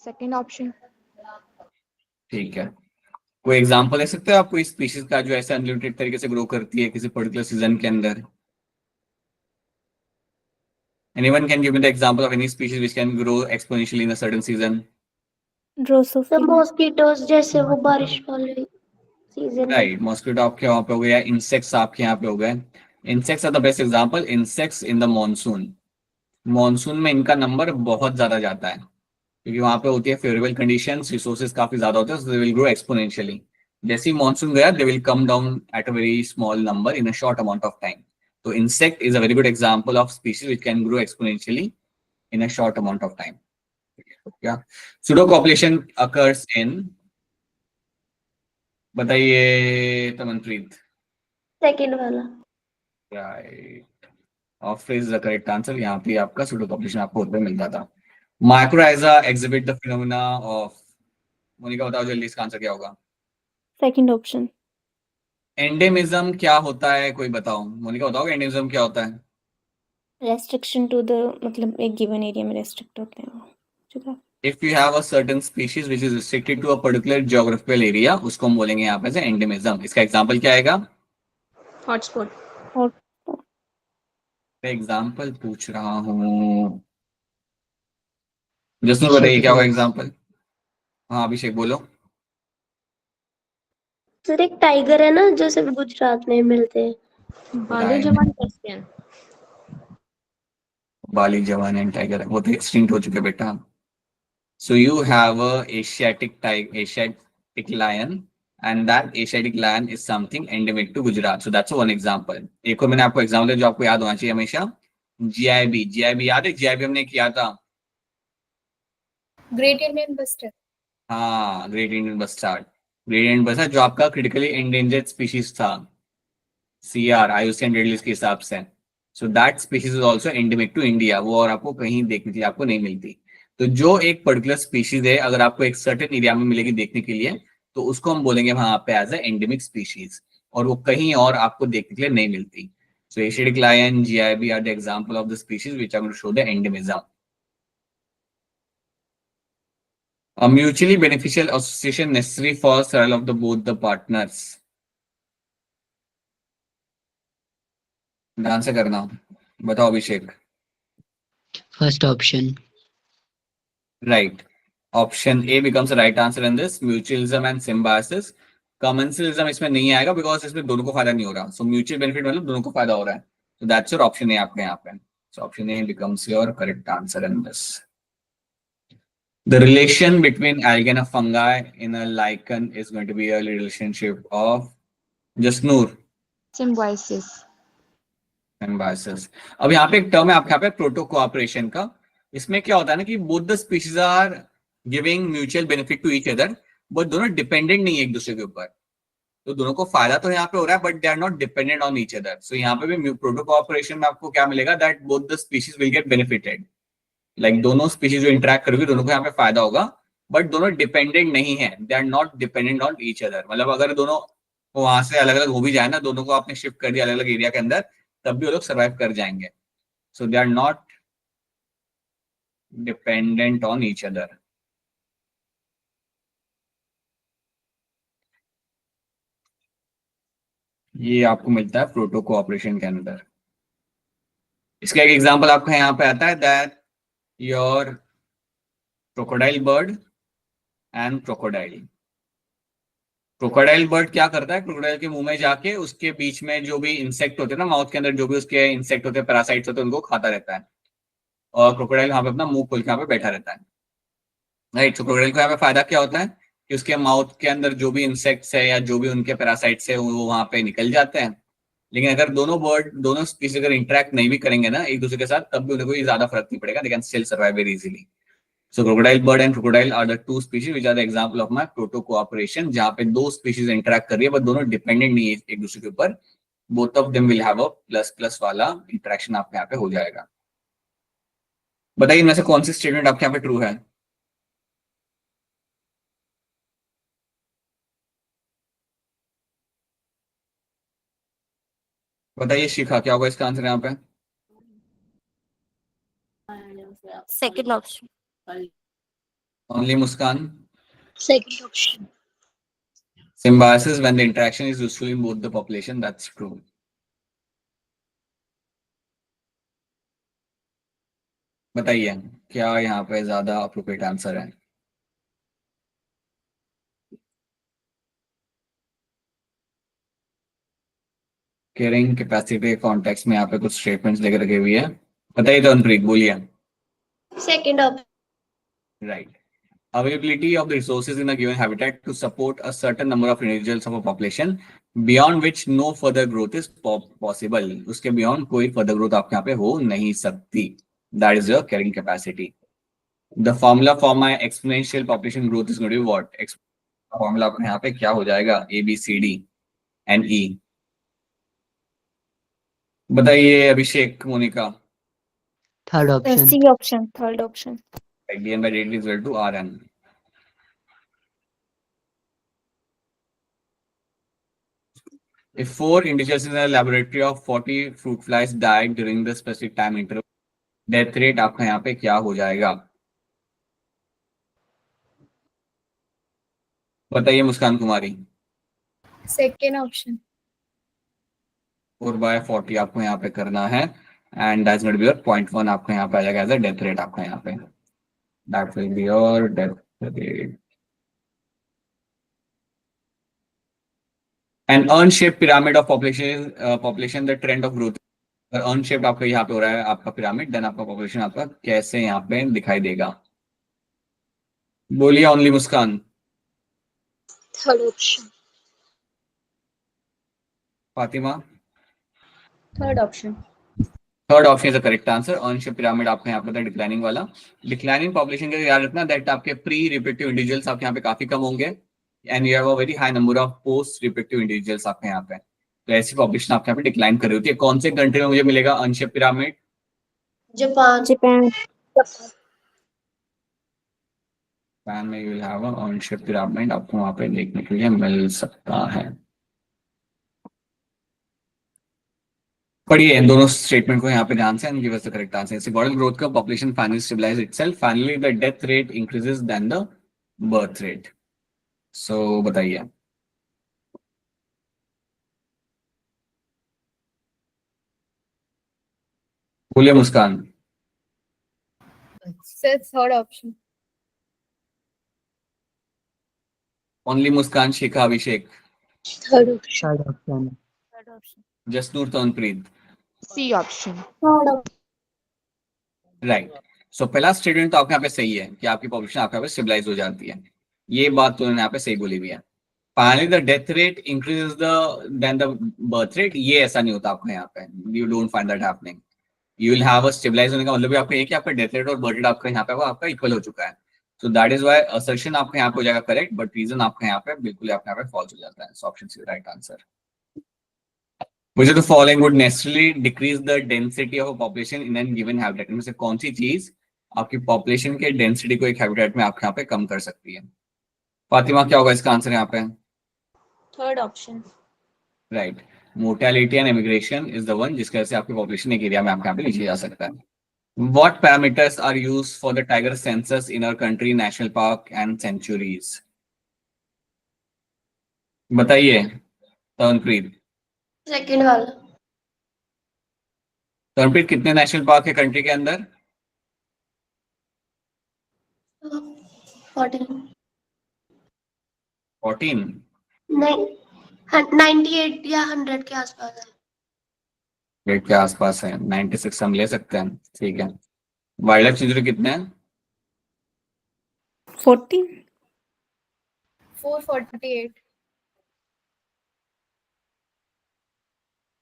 Second option. ठीक है. कोई एग्जांपल दे सकते हो आप कोई स्पीशीज का जो ऐसे अनलिमिटेड तरीके से ग्रो करती है किसी पर्टिकुलर सीजन के अंदर. Anyone can give me the example of any species which can grow exponentially in a certain season? The Drosophila. mosquitoes जैसे वो बारिश वाले सीजन. Right, mosquito आपके वहां पे हो गए या insects आपके यहाँ पे हो गए. Insects are the best example. Insects in the monsoon. Monsoon में इनका नंबर बहुत ज्यादा जाता है क्योंकि वहां पे होती है फेवरेबल कंडीशंस, रिसोर्सेज काफी ज्यादा होते हैं, so they will grow exponentially. जैसे ही monsoon गया, they will come down at a very small number in a short amount of time. So insect is a very good example of species which can grow exponentially in a short amount of time. Yeah. Pseudocopulation occurs in, बताइए तमनप्रीत. Second वाला. Right. Off is the correct answer. यहाँ पे आपका pseudocopulation आपको होते मिलता था. Mycorrhiza exhibit the phenomena of, Monika बताओ जल्दी इसका आंसर क्या होगा. Second option. एंडेमिज्म क्या होता है, कोई बताओ. मोनिका बताओ एंडेमिज्म क्या होता है. Restriction to the मतलब एक given area में restrict होते हैं वो. ठीक है. If you have a certain species which is restricted to a particular geographical area, उसको हम बोलेंगे यहाँ पे से एंडेमिज्म. इसका एग्जांपल क्या आएगा. हॉटस्पॉट. और एग्जांपल पूछ रहा हूँ. जसनूर बताइए क्या होगा एग्जांपल. हाँ अभिषेक बोलो. सर एक टाइगर है ना जो सिर्फ गुजरात में मिलते हैं. बाली जवान कैस्पियन. बाली जवान एंड टाइगर वो तो एक्सटिंक्ट हो चुके बेटा. So you have a Asiatic lion, and that Asiatic lion is something endemic to Gujarat. So that's one example. एक और मैंने आपको एग्जाम्पल दिया जो आपको याद होना चाहिए हमेशा. GIB याद है. GIB हमने किया था. Great Indian Bustard. हाँ, ग्रेट इंडियन बस्टार्ड जो आपका क्रिटिकली एंडेंजर्ड स्पीशीज था CR IUCN रेड लिस्ट के हिसाब से. So that species is also endemic to India. वो और आपको कहीं देखने के लिए आपको नहीं मिलती. तो जो एक पर्टिकुलर स्पीशीज है अगर आपको एक सर्टेन एरिया में मिलेगी देखने के लिए तो उसको हम बोलेंगे वहां पे एज ए एंडेमिक स्पीशीज और वो कहीं और आपको देखने के लिए नहीं मिलती. So Asiatic lion, GIB are the example of the species which are going to show the endemism. A mutually beneficial association necessary for survival of the both the partners. ध्यान से करना, बताओ अभिषेक. First option. Right. Option A becomes the right answer in this. Mutualism and symbiosis. Commensalism इसमें नहीं आएगा because इसमें दोनों को फायदा नहीं हो रहा. So mutual benefit मतलब दोनों को फायदा हो रहा है. So that's your option A आपके यहाँ पे. So option A becomes your correct answer in this. The relation between algae and a fungi in a lichen is going to be a relationship of Jasnoor. Symbiosis. Symbiosis. अब यहाँ पे एक टर्म है आपके यहाँ पे प्रोटो कोऑपरेशन का. इसमें क्या होता है ना कि both the species are giving mutual benefit to each other, but दोनों डिपेंडेंट नहीं है एक दूसरे के ऊपर. तो दोनों को फायदा तो यहाँ पे हो रहा है but they are not dependent on each other. So यहाँ पे भी प्रोटो कोऑपरेशन में आपको क्या मिलेगा, that both the species will get benefited. Like दोनों स्पीशीज जो इंटरेक्ट करेगी दोनों को यहाँ पे फायदा होगा, बट दोनों डिपेंडेंट नहीं है. They are not dependent on each other. मतलब अगर दोनों वहां से अलग अलग हो भी जाए ना, दोनों को आपने शिफ्ट कर दिया अलग अलग एरिया के अंदर, तब भी वो लोग सर्वाइव कर जाएंगे. So they are not dependent on each other. ये आपको मिलता है प्रोटो कोऑपरेशन के अंदर. इसका एक एग्जांपल आपको यहाँ पे आता है, that your crocodile bird and crocodile. Crocodile bird क्या करता है, क्रोकोडाइल के मुंह में जाके उसके बीच में जो भी इंसेक्ट होते हैं ना, माउथ के अंदर जो भी उसके इंसेक्ट होते हैं, पैरासाइट्स होते हैं, उनको खाता रहता है. और क्रोकोडाइल यहाँ पे अपना मुंह खोल के यहाँ पे बैठा रहता है. राइट. तो क्रोकोडाइल को यहाँ पे फायदा क्या होता है कि उसके माउथ के अंदर जो भी इंसेक्ट्स है या जो भी उनके पैरासाइट्स है वो वहां पे निकल जाते हैं. लेकिन अगर दोनों स्पीशीज अगर इंटरेक्ट नहीं भी करेंगे ना एक दूसरे के साथ, तब भी उन्हें कोई ज्यादा फर्क नहीं पड़ेगा. They can still survive very easily. So crocodile bird and crocodile are the two species which are the example of my proto cooperation, जहाँ पे दो species interact कर रही है but दोनों dependent नहीं है एक दूसरे के ऊपर. Both of them will have a plus plus वाला interaction आपके यहाँ पे हो जाएगा. बताइए इनमें से कौन सी स्टेटमेंट आपके यहाँ पे ट्रू है? बताइए शिखा, क्या होगा इसका आंसर यहाँ पे? Second option. Only Muskan. Second option. Symbiosis when the interaction is useful in both the population. That's true. बताइए क्या यहाँ पे ज्यादा अप्रोप्रिएट आंसर है? कैरिंग कैपेसिटी कॉन्टेक्स्ट में यहाँ पे कुछ स्टेटमेंट्स लेकर रखी हुई है. बताइए तो अनप्रीत, बोलिए. Second option. Right. Availability of the resources in a given habitat to support a certain number of individuals of a population beyond which no further growth is possible. उसके beyond कोई further growth आपके यहाँ पे हो नहीं सकती. That is your carrying capacity. The formula for my exponential population growth is going to be what? Formula आपके यहाँ पे क्या हो जाएगा? A, B, C, D and E. बताइए अभिषेक, Monika. Third option. C option. Third option. dn by dt is equal to Rn. If 4 individuals in a laboratory of 40 fruit flies died during the specific time interval, death rate आपका यहाँ पे क्या हो जाएगा? बताइए मुस्कान कुमारी. Second option. 4/40 आपको यहाँ पे करना है and that's going to be your 0.1 आपको यहाँ पे आ जाएगा एज अ डेथ रेट आपका यहाँ पे. That will be your death rate. An urn-shaped pyramid of population, the trend of growth. अगर urn-shaped आपका यहाँ पे हो रहा है आपका पिरामिड, देन आपका पॉपुलेशन आपका कैसे यहाँ पे दिखाई देगा? बोलिए only Muskan. Third option. Fatima. Third option. Third option is the correct answer. Earn-shaped pyramid आपका यहाँ पे था डिक्लाइनिंग वाला. डिक्लाइनिंग पॉपुलेशन का याद रखना दैट आपके प्री रिप्रोडक्टिव इंडिविजुअल्स आपके यहाँ पे काफी कम होंगे and you have a very high number of post reproductive individuals आपके यहाँ पे. तो ऐसी पॉपुलेशन आपके यहाँ पे डिक्लाइन कर रही होती है. कौन से कंट्री में मुझे मिलेगा urn shaped pyramid? Japan. Japan. Japan में you will have a urn shaped pyramid. आपको वहां पे देखने के लिए मिल सकता है. पढ़िए इन दोनों स्टेटमेंट को यहाँ पे ध्यान से and give us the correct answer. Growth का population finally stabilize itself. Finally the death rate increases then the birth rate. So बताइए। बोलिए Muskan. Sir, third option. Only Muskan, Shikha, Abhishek, third option. Third option. Third option. Jasnoor, Tavanpreet. C option. Third option. Right. So पहला स्टेटमेंट तो आपके यहाँ पे सही है कि आपकी पॉपुलेशन आपके यहाँ पे स्टेबलाइज हो जाती है। ये बात तो उन्होंने यहाँ पे सही बोली भी है। Finally the death rate increases then the birth rate, ये ऐसा नहीं होता आपके यहाँ पे। You don't find that happening. You will have a stabilize होने का मतलब भी आपका ये कि आपका डेथ रेट और बर्थ रेट आपका यहाँ पे वो आपका इक्वल हो चुका है। So that is why assertion आपका यहाँ पे हो जाएगा करेक्ट, बट रीजन आपका यहाँ पे बिल्कुल आपके यहाँ पे फॉल्स हो जाता है। So option C right answer. Which of the following would necessarily decrease the density of a population in an given habitat? इनमें से कौन सी चीज आपकी पॉपुलेशन के डेंसिटी को एक हैबिटेट में आपके यहाँ पे कम कर सकती है? फातिमा, क्या होगा इसका आंसर यहाँ पे? Third option. Right. Mortality and immigration is the one जिसकी वजह से आपकी पॉपुलेशन एक एरिया में आपके यहाँ पे नीचे जा सकता है। What parameters are used for the tiger census in our country, national park and sanctuaries? बताइए तवनप्रीत। सेकंड वाला। तवनप्रीत, कितने नेशनल पार्क है कंट्री के अंदर? 14। 14। नहीं, 98 या 100 के आसपास है। रेट के आसपास है। 96 हम ले सकते हैं, ठीक है। वाइल्ड लाइफ सेंचुरी कितने हैं? 14. 448.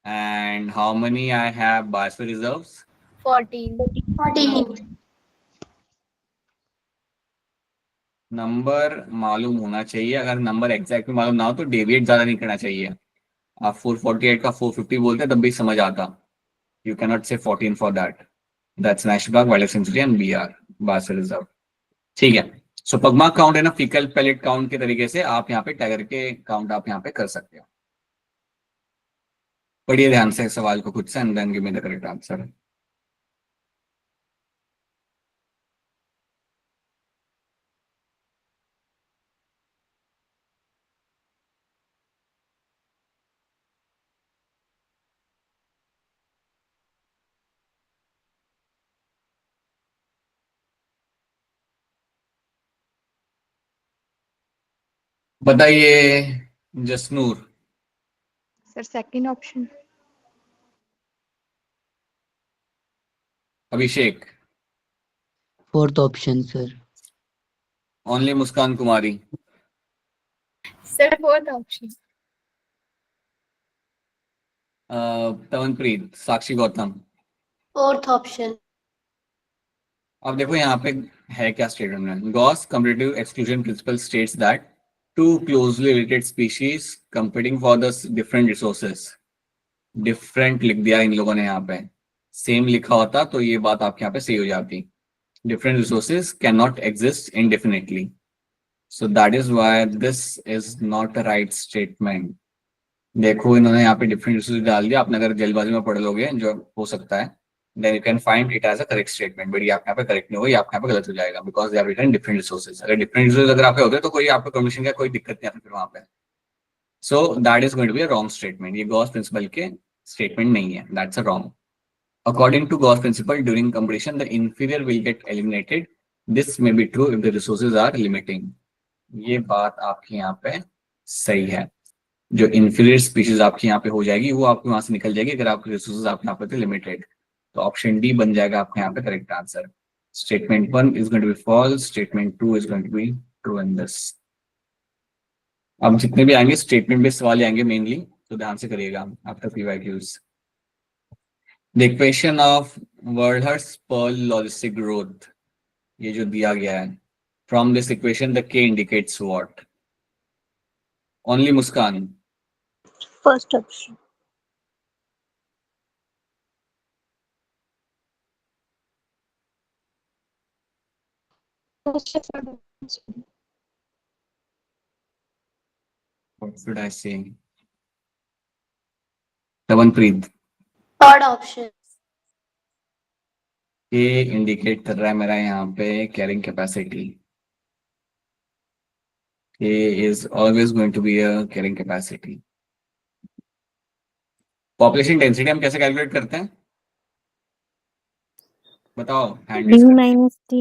And how many I have biosphere reserves? 14. 14। Number मालूम होना चाहिए। अगर नंबर एग्जैक्ट मालूम ना हो तो डेविएट ज्यादा नहीं करना चाहिए। आप 448 का 450 बोलते तब भी समझ आता। You can not say 14 for that. That's national park, wildlife sanctuary and BR, biosphere reserve. ठीक है। सो पगमा काउंट है ना, फीकल पैलेट काउंट के तरीके से आप यहाँ पे टाइगर के काउंट आप यहाँ पे कर सकते हो। पढ़िए ध्यान से सवाल को खुद से and then give me the correct answer. बताइए Jasnoor. Sir, second option. Abhishek. Fourth option, sir. Only Muskan Kumari. Sir, fourth option. Tavanpreet, Sakshi, Gautam. Fourth option. अब देखो यहाँ पे है क्या स्टेटमेंट में। Gause comparative exclusion principle states that two closely related species competing for the different resources. Different लिख दिया इन लोगों ने यहाँ पे। सेम लिखा होता तो ये बात आपके यहाँ पे सही हो जाती। Different resources can not exist indefinitely, so that is why this is not a right statement. देखो इन्होंने यहाँ पे डिफरेंट रिसोर्सेज डाल दिया। आपने अगर जल्दबाजी में पढ़ लोगे जो हो सकता है, then you can find it as a correct statement, but ये आपके यहाँ पे करेक्ट नहीं होगा, ये आपके यहाँ पे गलत हो जाएगा because they have written different resources। अगर different resources अगर आपके होते तो कोई आपको कमीशन का कोई दिक्कत नहीं आती फिर वहां पे। So that is going to be a wrong statement। ये गॉस प्रिंसिपल के स्टेटमेंट नहीं है, that's a wrong। According to Gauss principle, during competition the inferior will get eliminated। This may be true if the resources are limiting। ये बात आपके यहाँ पे सही है। जो inferior species आपके यहाँ पे हो जाएगी वो आपके वहां से निकल जाएगी अगर आपके रिसोर्सेज आपके यहाँ पे लिमिटेड। तो ऑप्शन डी बन जाएगा आपके यहाँ पे correct answer. Statement 1 is going to be false, statement 2 is going to be true in this. अब जितने भी आएंगे स्टेटमेंट बेस्ड सवाल आएंगे मेनली, तो ध्यान से करिएगा after PYQs. The equation of वर्ल्डहर्ट्ज पर्ल लॉजिस्टिक ग्रोथ, ये जो दिया गया है, from this equation the K indicates what? Only Muskan. First option. What should I say? Tavanpreet. Third option. ये इंडिकेट कर रहा है मेरा यहाँ पे carrying capacity. K is always going to be a carrying capacity. Population density हम कैसे कैलकुलेट करते हैं, बताओ हैंड D minus T.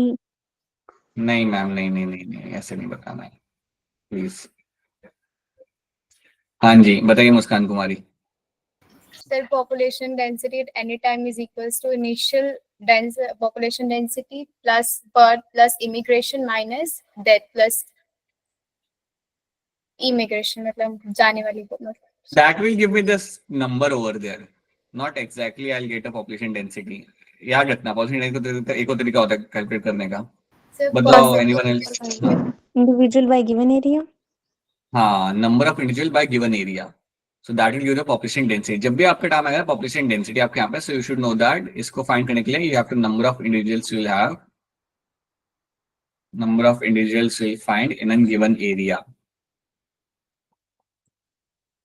नहीं मैम, नहीं ऐसे नहीं बताना है प्लीज। हाँ जी बताइए Muskan Kumari. Sir, population density at any time is equals to initial population density plus birth plus immigration minus death plus immigration, मतलब जाने वाली मतलब। That will give me this number over there. Not exactly I'll get a population density. याद रखना population density का एक और तरीका होता है कैलकुलेट करने का। Sir, बताओ percent- anyone else? Individual by given area. हाँ, number of individual by given area. So that will give the population density. जब भी आपका टाइम आएगा population density आपके यहाँ पे, so you should know that इसको find करने के लिए you have to number of individuals you will have, number of individuals you will find in a given area.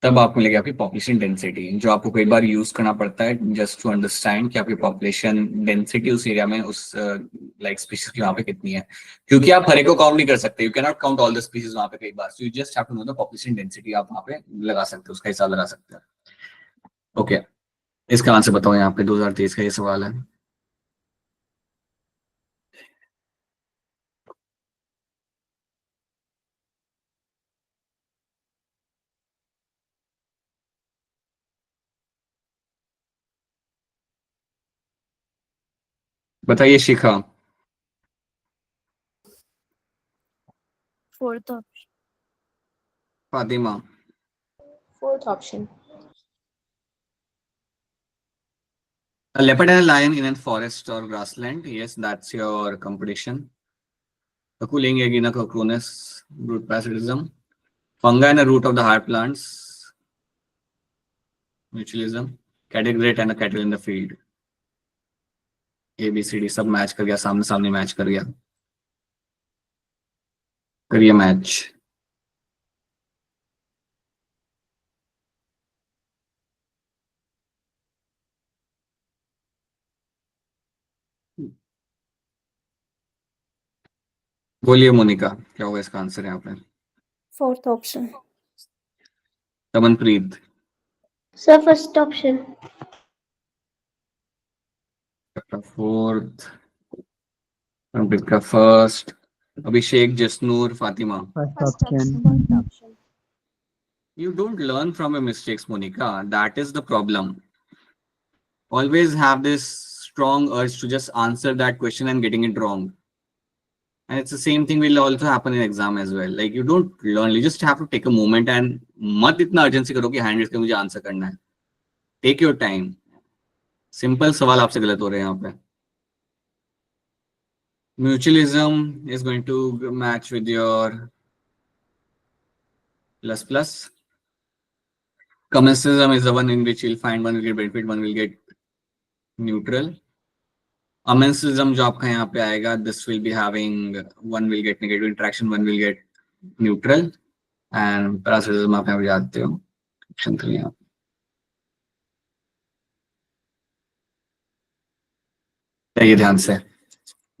तब आपको मिलेगी आपकी पॉपुलेशन डेंसिटी, जो आपको कई बार यूज करना पड़ता है जस्ट टू अंडरस्टैंड कि आपकी पॉपुलेशन डेंसिटी उस एरिया में उस लाइक स्पीशीज की वहां पे कितनी है, क्योंकि आप हर एक को काउंट नहीं कर सकते, you can not count all the species वहां पे कई बार, so you just have to know the population density, आप वहां पे लगा सकते हो, उसका हिसाब लगा सकते हो। ओके, इसका आंसर बताओ, यहाँ पे 2023 का ये सवाल है। बताइए शिखा। Fourth option. Fatima. Fourth option. A leopard and a lion in a forest or grassland. Yes, that's your competition. Cooling Agina Cronus, root parasitism. Fungi and a root of the higher plants. Mutualism. Category and a cattle in the field. ABCD सब मैच कर गया, सामने सामने मैच कर गया, करिए मैच। बोलिए मोनिका, क्या होगा इसका आंसर यहाँ पे? Fourth option. Tamanpreet. Sir, first option. Fourth, Tamanpreet का first, Abhishek, Jasnoor, Fatima. First option. You don't learn from your mistakes, Monica. That is the problem. Always have this strong urge to just answer that question and getting it wrong. And it's the same thing will also happen in exam as well. Like you don't learn, you just have to take a moment and मत इतना urgency करो कि hand raise के मुझे answer करना है. Take your time. Simple सवाल आपसे गलत हो रहे हैं यहाँ पे. Mutualism is going to match with your plus plus. Commensalism is the one in which you'll find one will get benefit, one will get neutral. Amensalism जो आपका यहाँ पे आएगा, this will be having one will get negative interaction, one will get neutral, and parasitism आप यहाँ पे जानते हो, option 3 यहाँ। ये ध्यान से,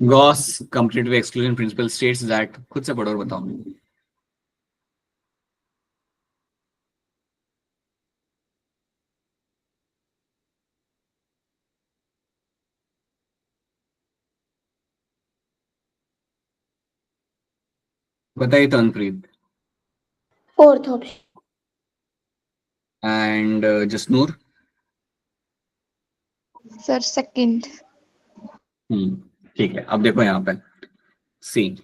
Gauss competitive exclusion principle states that, खुद से पढ़ो और बताओ। बताइए तनप्रीत। Fourth option. And Jasnoor. Sir, second. ठीक है, अब देखो यहाँ पे, see,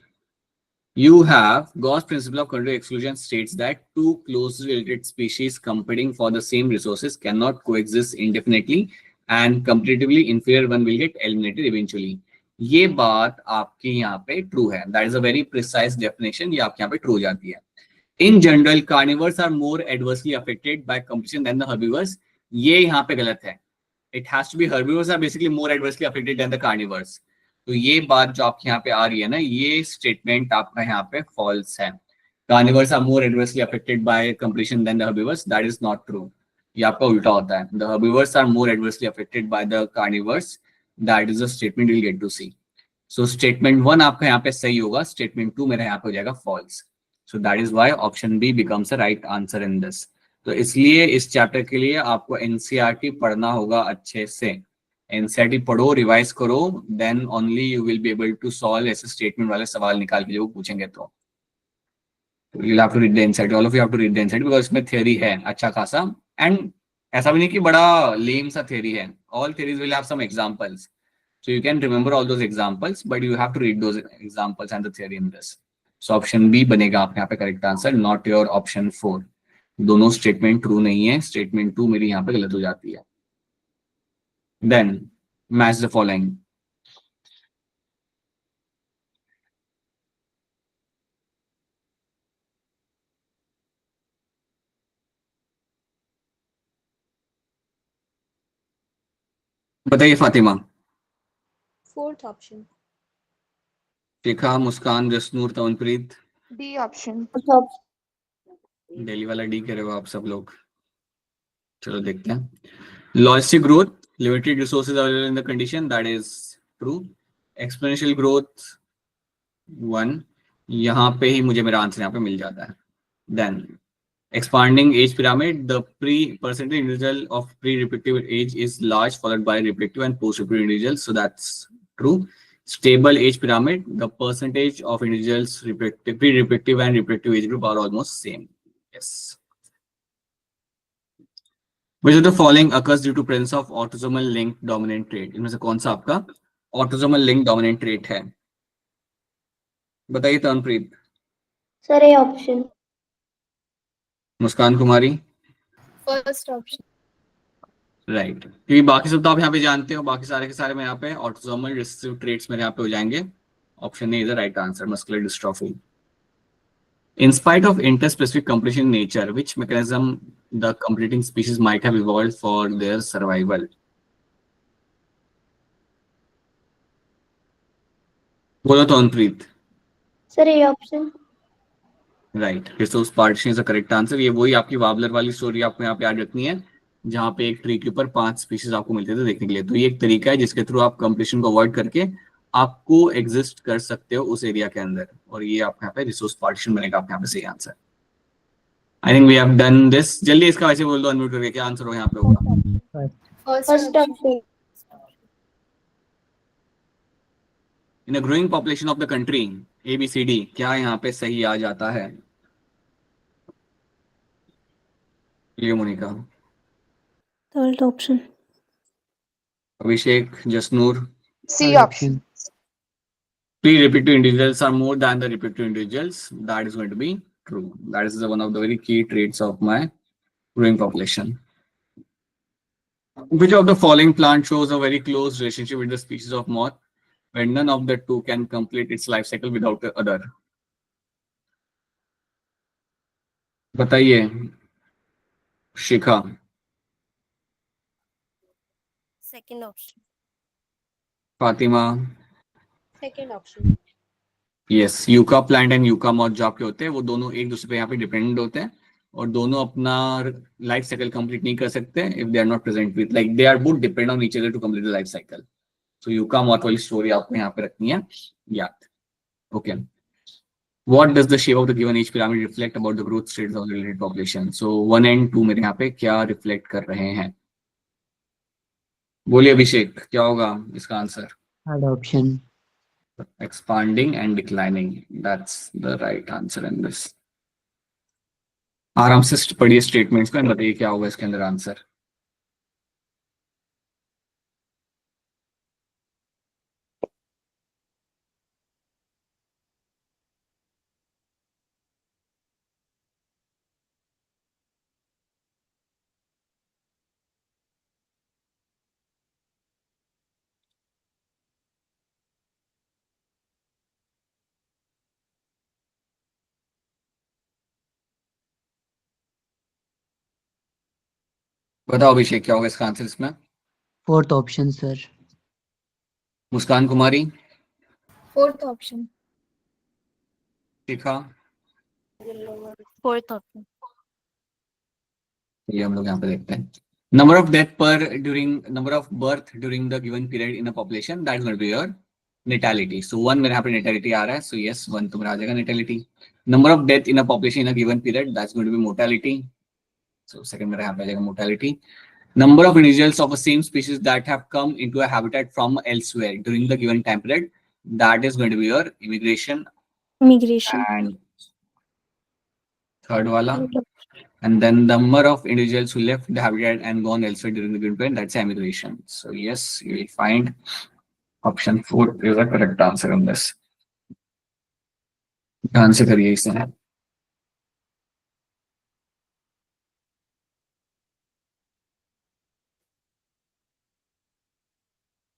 you have Gauss principle of competitive exclusion states that two closely related species competing for the same resources cannot coexist indefinitely and competitively inferior one will get eliminated eventually. ये बात आपके यहाँ पे ट्रू है, that is a very precise definition, ये आपके यहाँ पे ट्रू हो जाती है। In general, carnivores are more adversely affected by competition than the herbivores. ये यहाँ पे गलत है, it has to be herbivores are basically more adversely affected than the carnivores. तो ये बात जो आपके यहाँ पे आ रही है ना, ये स्टेटमेंट आपका यहाँ पे फॉल्स है। Carnivores are more adversely affected by competition than the herbivores. That is not true. ये आपका उल्टा होता है। The herbivores are more adversely affected by the carnivores. That is a statement you'll get to see. So statement 1 आपका यहाँ पे सही होगा, statement 2 मेरा यहाँ पे हो जाएगा false. So that is why option B becomes the right answer in this. तो इसलिए इस चैप्टर के लिए आपको एनसीईआरटी पढ़ना होगा अच्छे से। एनसीईआरटी पढ़ो, रिवाइज करो, then only you will be able to solve ऐसे स्टेटमेंट वाले सवाल निकाल के जो पूछेंगे। तो you'll have to read the NCERT, all of you have to read the NCERT because इसमें theory है अच्छा खासा, and ऐसा भी नहीं कि बड़ा lame सा theory है, all theories will have some examples, so you can remember all those examples, but you have to read those examples and the theory in this. So option B बनेगा आप यहाँ पे correct answer, not your option 4. दोनों statement true नहीं है, statement 2 मेरी यहाँ पे गलत हो जाती है. Then match the following. बताइए फातिमा। Fourth option. शिखा, मुस्कान, जसनूर, तवनप्रीत। D option. दिल्ली वाला डी कह रहे हो आप सब लोग। चलो देखते हैं। Logistic growth, limited resources available in the condition, that is true. Exponential growth 1, यहाँ पे ही मुझे मेरा आंसर यहाँ पे मिल जाता है। Then expanding age pyramid, the percentage individual of pre-reproductive age is large, followed by reproductive and post-reproductive individuals, so that's true. Stable age pyramid, the percentage of individuals pre-reproductive and reproductive age group are almost same. Yes. Which of the following occurs due to presence of autosomal linked dominant trait? इनमें से कौन सा आपका autosomal linked dominant trait है? बताइए Tanpreet. Sir A option. Muskan Kumari. First option. Right, क्योंकि बाकी सब तो आप यहाँ पे जानते हो, बाकी सारे के सारे में यहाँ पे ऑटोसोमल रिसेसिव ट्रेट्स मेरे यहाँ पे हो जाएंगे। Option A is the right answer, muscular dystrophy. In spite of interspecific competition in nature, which mechanism the competing species might have evolved for their survival? बोलो तो Anpreet. Sir A option. Right, resource partition is the correct answer. ये वही आपकी वाबलर वाली स्टोरी आपको यहाँ पे याद रखनी है, जहाँ पे एक ट्री के ऊपर 5 स्पीशीज आपको मिलते थे देखने के लिए। तो ये एक तरीका है जिसके थ्रू आप कंपटीशन को अवॉइड करके आपको एग्जिस्ट कर सकते हो उस एरिया के अंदर, और ये आपके यहाँ पे रिसोर्स पार्टीशन बनेगा आपके यहाँ पे सही answer. I think we have done this. जल्दी इसका वैसे बोल दो अनम्यूट करके, क्या आंसर हो यहाँ पे होगा? First option. In a growing population of the country ABCD, क्या यहाँ पे सही आ जाता है? ये Monika. Third option. Abhishek, Jasnoor. C option. Pre-reproductive individuals are more than the reproductive individuals. That is going to be true. That is one of the very key traits of my growing population. Which of the following plant shows a very close relationship with the species of moth, when none of the two can complete its life cycle without the other? बताइए शिखा। Second option. Fatima. Second option. Yes, yucca plant and yucca moth जो आपके होते हैं वो दोनों एक दूसरे पे यहाँ पे डिपेंडेंट होते हैं, और दोनों अपना लाइफ साइकिल कंप्लीट नहीं कर सकते if they are not present with, like they are both depend on each other to complete the life cycle. So yucca moth वाली स्टोरी आपको यहाँ पे रखनी है याद। Okay, what does the shape of the given age pyramid reflect about the growth status of the related population? So 1 and 2 मेरे यहाँ पे क्या रिफ्लेक्ट कर रहे हैं? बोलिए अभिषेक, क्या होगा इसका answer? Third option. Expanding and declining, that's the right answer in this. आराम से पढ़िए स्टेटमेंट्स को, बताइए क्या होगा इसके अंदर आंसर। बताओ अभिषेक, क्या होगा इसका आंसर इसमें? Fourth option sir. Muskan Kumari. Fourth option. Shikha. Fourth option. ये हम लोग यहाँ पे देखते हैं। Number of death per number of birth during the given period in a population, that is going to be your natality. So 1 मेरे यहाँ पे नेटालिटी आ रहा है, सो यस 1 तो मेरा आ जाएगा नेटालिटी। Number of death in a population in a given period, that's going to be mortality. So second मेरा यहाँ पे आ जाएगा mortality. Number of individuals of the same species that have come into a habitat from elsewhere during the given time period, that is going to be your immigration. Migration. And third wala, and then the number of individuals who left the habitat and gone elsewhere during the given period, that's emigration. So yes, you will find option 4 is the correct answer on this. ध्यान से करिए इसे.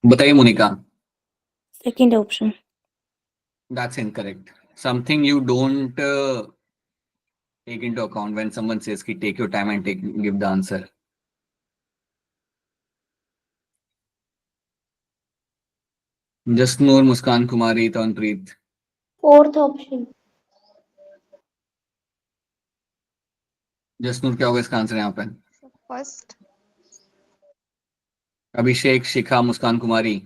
बताइए Monika. Second option. That's incorrect. Something you don't take into account when someone says ki take your time and give the answer. Jasnoor, Muskan Kumari, Taunpreet. Fourth option. Jasnoor क्या होगा इसका आंसर यहाँ पे? First. Abhishek, Shikha, Muskan Kumari.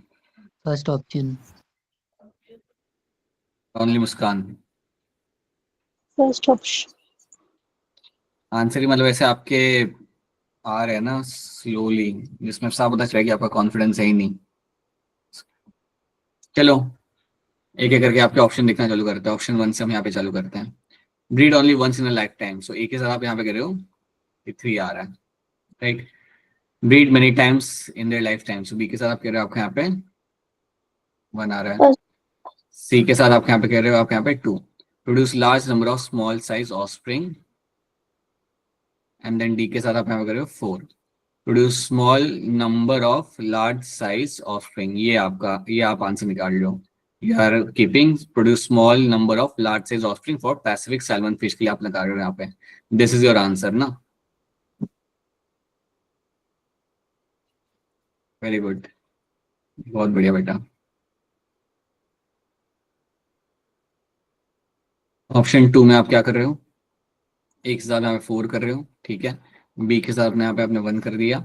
First option. Only Muskan. First option. Answer ही मतलब ऐसे आपके आ रहे हैं ना स्लोली, जिसमें साफ पता चला कि आपका कॉन्फिडेंस है ही नहीं. चलो एक एक करके आपके ऑप्शन दिखना चालू करते हैं. ऑप्शन 1 से हम यहाँ पे चालू करते हैं. Breed only once in a life time. So एक के साथ आप यहाँ पे कर रहे हो, 3 आ रहा है, right. Breed many times in their life time. So B के साथ आप कह रहे हो आपके यहाँ पे 1 आ रहा है. सी के साथ आप यहाँ पे कह रहे हो आपके यहाँ पे 2. Produce large number of small size offspring. And then D के साथ आप यहाँ पे कर रहे हो 4. Produce small number of large size offspring. ये आप आंसर निकाल लो. You are keeping produce small number of large size offspring for Pacific salmon fish के लिए आप लगा रहे हो यहाँ पे. दिस इज योर आंसर ना. वेरी गुड, बहुत बढ़िया बेटा. ऑप्शन 2 में आप क्या कर रहे हो? एक के साथ यहाँ पे 4 कर रहे हो, ठीक है. बी के साथ यहाँ पे आपने 1 कर दिया,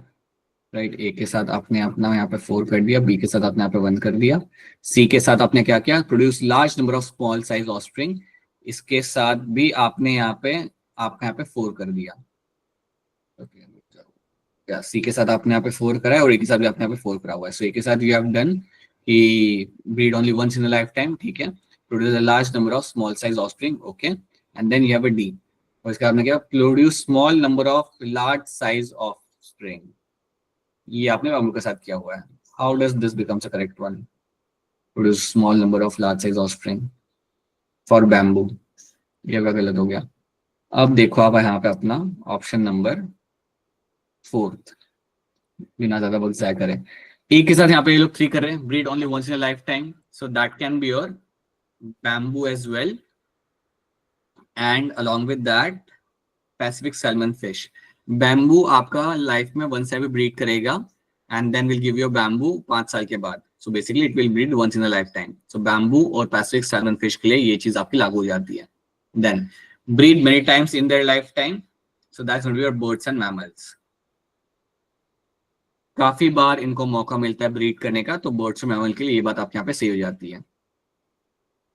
राइट. ए के साथ आपने अपना यहाँ पे 4 कर दिया. बी के साथ आपने यहाँ पे 1 कर दिया. सी के साथ आपने क्या किया? Produce large number of small size offspring. इसके साथ भी आपने यहाँ पे आपका यहाँ पे 4 कर दिया. या सी के साथ आपने यहाँ पे 4 करा है और ए के साथ भी आपने यहाँ पे 4 करा हुआ है. सो ए के साथ यू हैव डन कि breed only once in a life time, ठीक है. Produce a large number of small size offspring, okay. And then you have a D. और इसका आपने क्या? Produce small number of large size offspring. ये आपने बाबू के साथ किया हुआ है. How does this becomes a correct one? Produce small number of large size offspring for bamboo. ये क्या गलत हो गया? अब देखो आप यहाँ पे अपना ऑप्शन नंबर 4 बिना ज्यादा वक्त जाया करें. एक के साथ यहाँ पे ये लोग 3 कर रहे हैं. Breed only once in a life time, so that can be your bamboo as well. And along with that Pacific salmon fish. Bamboo आपका लाइफ में 1 से भी ब्रीड करेगा and then will give you bamboo 5 साल के बाद. So basically it will breed once in a life time. So bamboo और पैसिफिक सैल्मन फिश के लिए ये चीज आपकी लागू हो जाती है. Then breed many times in their life time, so that's going to be your birds and mammals. काफी बार इनको मौका मिलता है ब्रीड करने का, तो बर्ड्स और मैमल के लिए ये बात आपके यहाँ पे सही हो जाती है.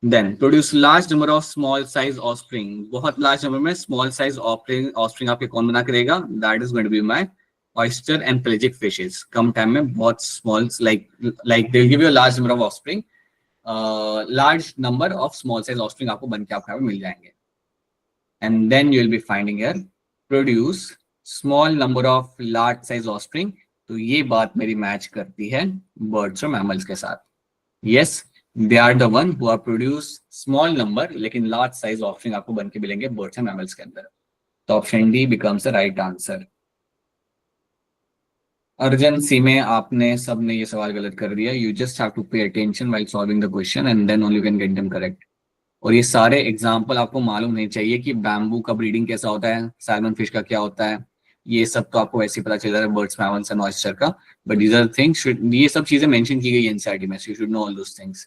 Then produce large number of small size offspring. बहुत लार्ज नंबर में स्मॉल साइज ऑफस्प्रिंग आपके कौन बना करेगा? That is going to be my oyster and pelagic fishes. कम टाइम में बहुत small like they will give you large number of offspring. Large number of small size offspring आपको बन के आपके यहाँ पे मिल जाएंगे. And then you will be finding here produce small number of large size offspring. तो ये बात मेरी मैच करती है बर्ड्स और मैमल्स के साथ. Yes, they are the one who are produce small number, लेकिन लार्ज साइज ऑफस्प्रिंग आपको बन के मिलेंगे बर्ड्स एंड मैमल्स के अंदर. तो option D becomes the right answer. Arjan, C में आपने सबने ये सवाल गलत कर दिया. You just have to pay attention while solving the question and then only you can get them correct. और ये सारे एग्जाम्पल आपको मालूम नहीं चाहिए कि बैम्बू का ब्रीडिंग कैसा होता है, सैल्मन फिश का क्या होता है. ये सब तो आपको वैसे ही पता चल रहा है बर्ड्स, मैमल्स एंड ऑयस्टर का. बट दीज आर थिंग्स, ये सब चीजें मेंशन की गई है एनसीईआरटी में, so you should know all those things.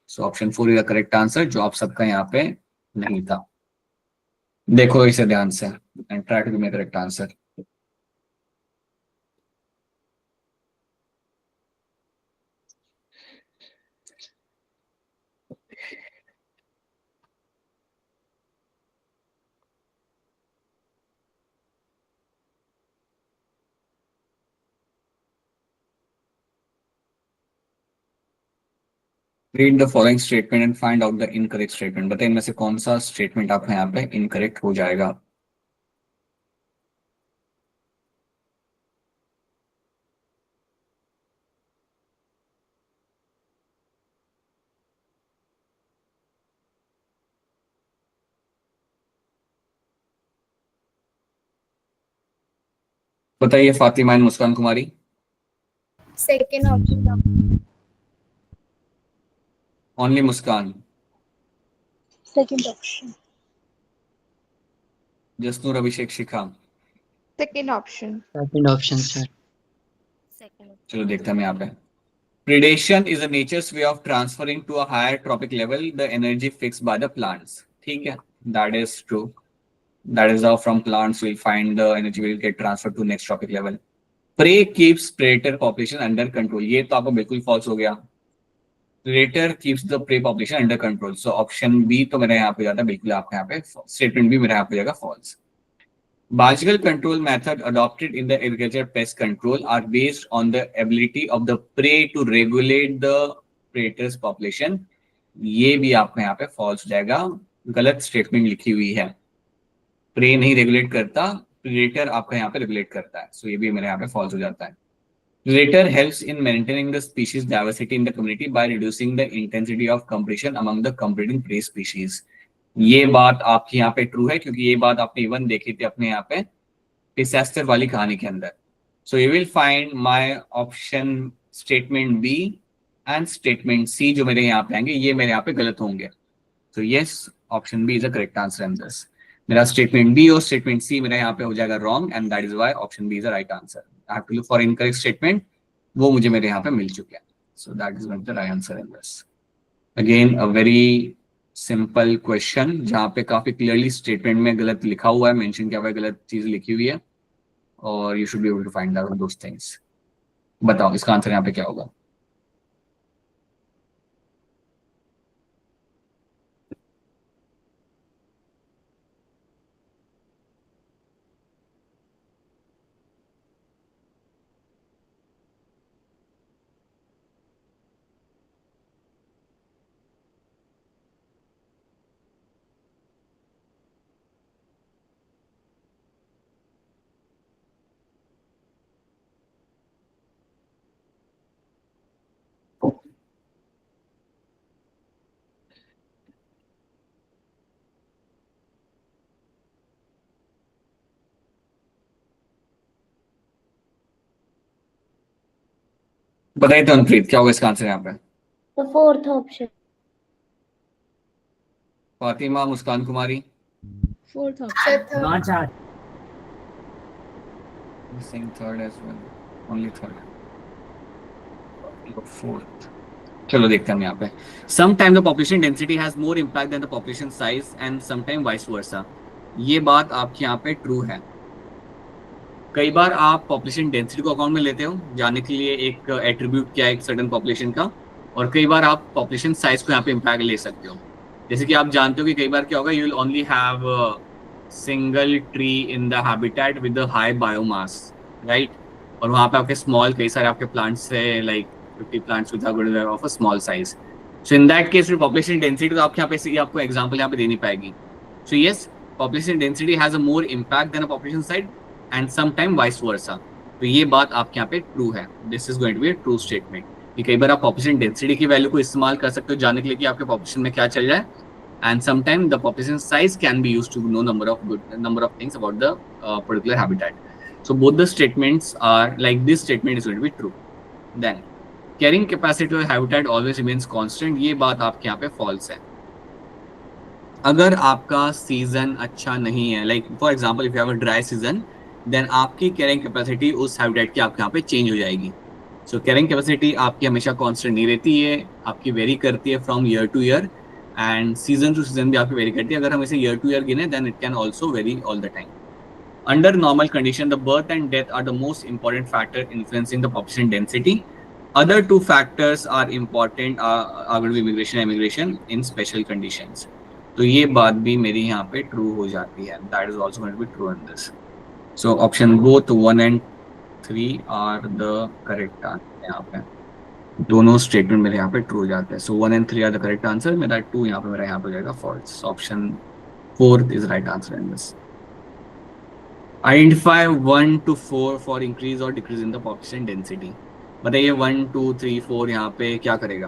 So option 4 is the correct answer, जो आप सबका यहाँ पे नहीं था. देखो इसे ध्यान से and try to give me correct answer. Read the following statement and find out the incorrect statement. बताइए इनमें से कौन सा स्टेटमेंट आपका यहाँ पे इनकरेक्ट हो जाएगा। बताइए Fatima and Muskan Kumari. Second option. Only Muskan. Second option. Jasnoor Abhishek Shikha. Second option. Second option, sir. Second. चलो देखते हैं हम यहाँ पे। Predation is a nature's way of transferring to a higher tropic level the energy fixed by the plants. ठीक है, that is true. That is how from plants we'll find the energy will get transferred to next tropic level. Prey keeps predator population under control. ये तो आपको बिल्कुल false हो गया। Predator keeps the prey population under control. So option B तो मेरा यहाँ पे जाता है बिल्कुल आपका यहाँ पे statement भी मेरा यहाँ पे जाएगा false. Biological control method adopted in the agriculture pest control are based on the ability of the prey to regulate the predator's population. ये भी आपका यहाँ पे false हो जाएगा, गलत स्टेटमेंट लिखी हुई है। प्रे नहीं रेगुलेट करता, प्रेडेटर आपका यहाँ पे रेगुलेट करता है। सो ये भी मेरे यहाँ पे false हो जाता है। Predator helps in maintaining the species diversity in the community by reducing the intensity of competition among the competing prey species. ये बात आपकी यहाँ पे ट्रू है क्योंकि ये बात आपने इवन देखी थी अपने यहाँ पे डिसास्टर वाली कहानी के अंदर। So you will find my option statement B and statement C जो मेरे यहाँ पे आएंगे ये मेरे यहाँ पे गलत होंगे। तो yes, option B is a correct answer in this. मेरा स्टेटमेंट बी और स्टेटमेंट सी मेरा यहाँ पे हो जाएगा wrong and that is why option B is the right answer. I have to look for incorrect statement, वो मुझे मेरे यहाँ पे मिल चुके हैं। So that is the right answer in this. Again a very simple question जहाँ पे काफी क्लियरली स्टेटमेंट में गलत लिखा हुआ है, मेंशन किया हुआ है, गलत चीज लिखी हुई है और you should be able to find out those things. बताओ इसका आंसर यहाँ पे क्या होगा। बताइए तो अनुप्रीत क्या होगा इसका आंसर यहाँ पे। The fourth option. Fatima Muskan Kumari. Fourth option. Third. Saying third as well. Only third. Fourth. चलो देखते हैं हम यहाँ पे। Sometimes the population density has more impact than the population size and sometimes vice versa. ये बात आपके यहाँ पे ट्रू है। कई बार आप पॉपुलेशन डेंसिटी को अकाउंट में लेते हो जाने के लिए एक एट्रीब्यूट क्या है एक सर्टेन पॉपुलेशन का, और कई बार आप पॉपुलेशन साइज को यहाँ पे इम्पैक्ट ले सकते हो। जैसे कि आप जानते हो कि कई बार क्या होगा, you will only have single tree in the habitat with the high biomass, right, और वहाँ पे आपके स्मॉल कई सारे आपके प्लांट्स है like 50 plants with of a small size. So in that case population density तो आपके यहाँ पे आपको एग्जाम्पल यहाँ पे देनी पाएगी। So yes, population density has a more impact than a population size and sometime vice versa. तो ये बात आपके यहाँ पे ट्रू है। This is going to be a true statement कि कई बार आप पॉपुलेशन डेंसिटी की वैल्यू को इस्तेमाल कर सकते हो जानने के लिए कि आपके पॉपुलेशन में क्या चल रहा है, and sometime the population size can be used to know number of things about the particular habitat. So both the statements are like this statement is going to be true. Then carrying capacity of habitat always remains constant, ये बात आपके यहाँ पे फॉल्स है। अगर आपका सीजन अच्छा नहीं है, like for example if you have a dry season, then आपकी कैरिंग कैपेसिटी उस हैबिटेट की आपके यहाँ पे चेंज हो जाएगी। सो कैरिंग कैपेसिटी आपकी हमेशा कांस्टेंट नहीं रहती है, आपकी वेरी करती है from year to year, and season to season भी आपकी वेरी करती है। अगर हम इसे ईयर टू ईयर गिने then it can also vary all the time. Under normal condition the birth and death are the most important factor influencing the population density. Other two factors are important are going to be immigration and immigration in special conditions. तो ये बात भी मेरी यहाँ पे ट्रू हो जाती है। That is also going to be true in this. So option both 1 and 3 are the correct answer यहाँ पे। दोनों स्टेटमेंट मेरे यहाँ पे ट्रू हो जाते हैं. So 1 and 3 are the correct answer. मेरा 2 यहाँ पे मेरा यहाँ पे हो जाएगा false. Option 4 is right answer in this. Identify 1 to 4 for increase और decrease in the population density. बताइए 1 2 3 4 यहाँ पे क्या करेगा.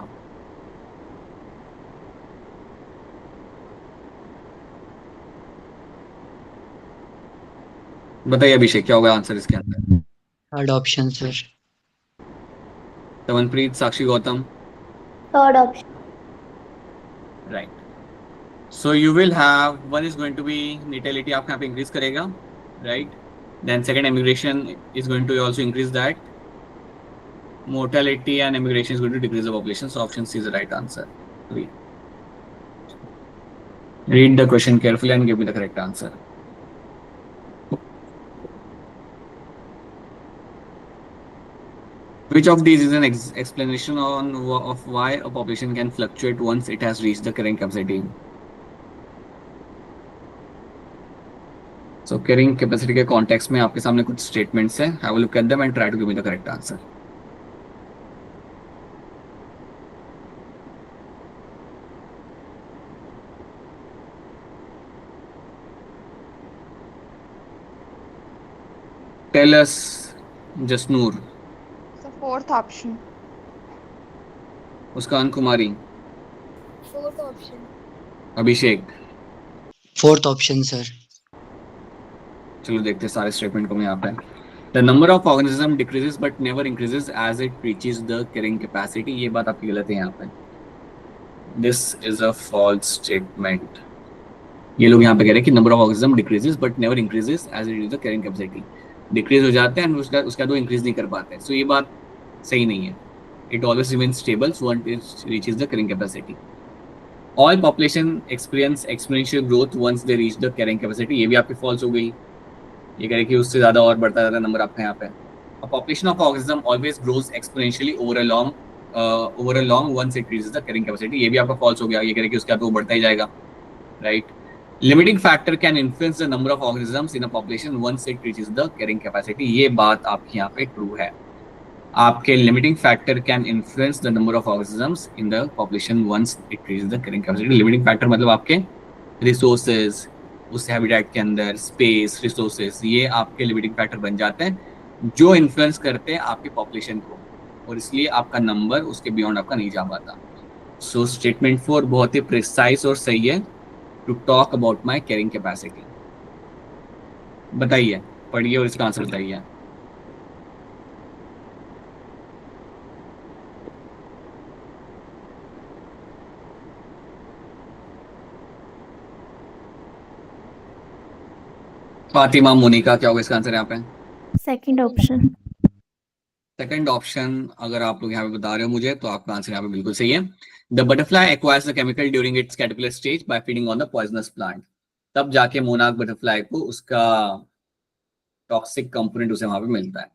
बताइए अभिषेक क्या होगा आंसर इसके अंदर. Third option sir. Tamanpreet, Sakshi, Gautam. Third option. Right. So you will have one is going to be natality आपके यहाँ पे इंक्रीज करेगा. Right. Then second immigration is going to also increase that. Mortality and immigration is going to decrease the population. So option C is the right answer. Read the question carefully and give me the correct answer. Which of these is an explanation of why a population can fluctuate once it has reached the carrying capacity? So carrying capacity के context में आपके सामने कुछ statements हैं. Have a look at them and try to give me the correct answer. Tell us, Jasnoor. So fourth option. Muskan Kumari. Fourth option. Abhishek. Fourth option sir. चलो देखते हैं सारे स्टेटमेंट को मैं यहाँ पे. The number of organism decreases but never increases as it reaches the carrying capacity. ये बात आपकी गलत है यहाँ पे. This is a false statement. ये लोग यहाँ पे कह रहे हैं कि number of organism decreases but never increases as it reaches the carrying capacity. Decrease हो जाते हैं और उसका दो increase नहीं कर पाते हैं. So ये बात सही नहीं है. It always remains stable once it reaches the carrying capacity. All population experience exponential growth once they reach the carrying capacity. ये भी आपकी false हो गई. ये कह रहे कि उससे ज्यादा और बढ़ता जाता है नंबर आपका यहाँ पे. A population of organism always grows exponentially over a long once it reaches the carrying capacity. ये भी आपका false हो गया. ये कह रहे कि उसके बाद वो बढ़ता ही जाएगा. Right. Limiting factor can influence the number of organisms in a population once it reaches the carrying capacity. ये बात आपकी यहाँ पे true है. आपके limiting factor can influence the number of organisms in the population once it reaches the carrying capacity. Limiting factor मतलब आपके resources, उस हैबिटेट के अंदर स्पेस, रिसोर्सेज, ये आपके लिमिटिंग फैक्टर बन जाते हैं जो इन्फ्लुएंस करते हैं आपकी पॉपुलेशन को, और इसलिए आपका नंबर उसके बियॉन्ड आपका नहीं जा पाता. सो स्टेटमेंट 4 बहुत ही प्रिसाइज और सही है. To talk about my carrying capacity. बताइए, पढ़िए और इसका आंसर बताइए. फातिमा, मोनिका, क्या होगा इसका आंसर यहाँ पे? Second option. सेकंड ऑप्शन अगर आप लोग यहाँ पे बता रहे हो मुझे, तो आपका आंसर यहाँ पे बिल्कुल सही है. The butterfly acquires the chemical during its caterpillar stage by feeding on the poisonous plant. तब जाके मोनाक बटरफ्लाई को उसका टॉक्सिक कंपोनेंट उसे वहां पे मिलता है.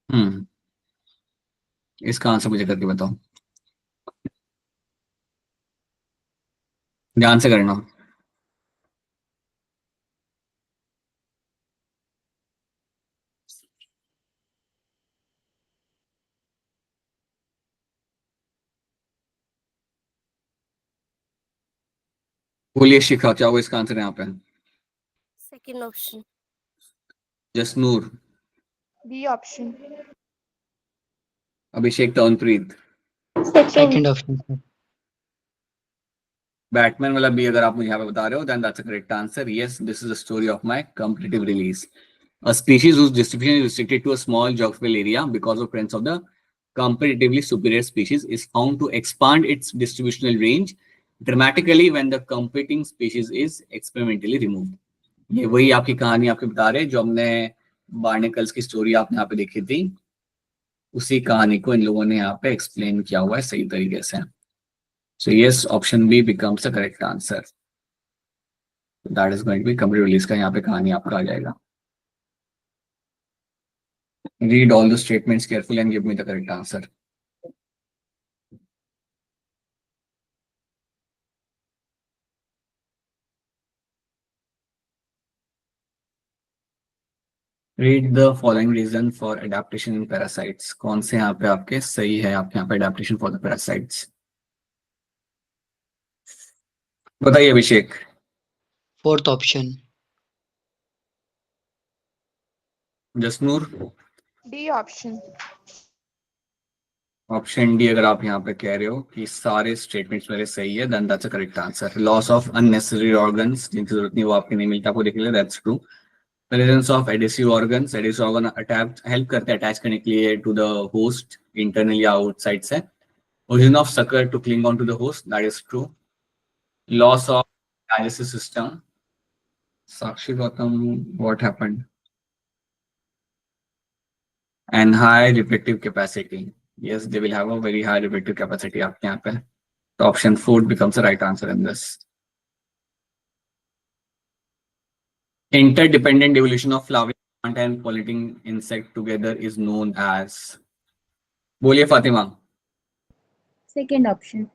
हम्म इसका आंसर मुझे करके बताओ, ध्यान से करना. बोलिए शिखा, क्या होगा इसका आंसर यहाँ पे? Second option. Jasnoor, B option. Abhishek, Tavanpreet. Second. Second option sir. Batman वाला बी अगर आप मुझे यहाँ पे बता रहे हो, then that's a correct answer. Yes, this is the story of my competitive release. A species whose distribution is restricted to a small geographical area because of trends of the competitively superior species is found to expand its distributional range dramatically when the competing species is experimentally removed. ये वही आपकी कहानी आपके बता रहे हैं जो हमने बार्नेकल्स की स्टोरी आपने यहाँ पे देखी थी. उसी कहानी को इन लोगों ने यहाँ पे एक्सप्लेन किया हुआ है सही तरीके से. So yes, option B becomes the correct answer. That is going to be competitive release का यहाँ पे कहानी आपका आ जाएगा. Read all the statements carefully and give me the correct answer. Read the following reason for adaptation in parasites. कौन से यहाँ पे आपके सही है, आपके यहाँ पे एडेप्टेशन फॉर द पैरासाइट्स? बताइए Abhishek. Fourth option. Jasnoor. D option. Option D अगर आप यहाँ पे कह रहे हो कि सारे स्टेटमेंट्स मेरे सही है, then that's a correct answer. Loss of unnecessary organs, जिनकी जरूरत नहीं वो आपके नहीं मिलता, आपको देख लिया, that's true. Presence of adhesive organs, adhesive organ attach help करते हैं अटैच करने के लिए टू द होस्ट, इंटरनल या आउटसाइड से। Origin of sucker to cling on to the host, that is true. Loss of dialysis system, Sakshi Gautam, what happened? And high reproductive capacity. Yes, they will have a very high reproductive capacity आपके यहाँ पे. So option 4 becomes the right answer in this. Interdependent evolution of flowering plant and pollinating insect together is known as. बोलिए Fatima. Second option.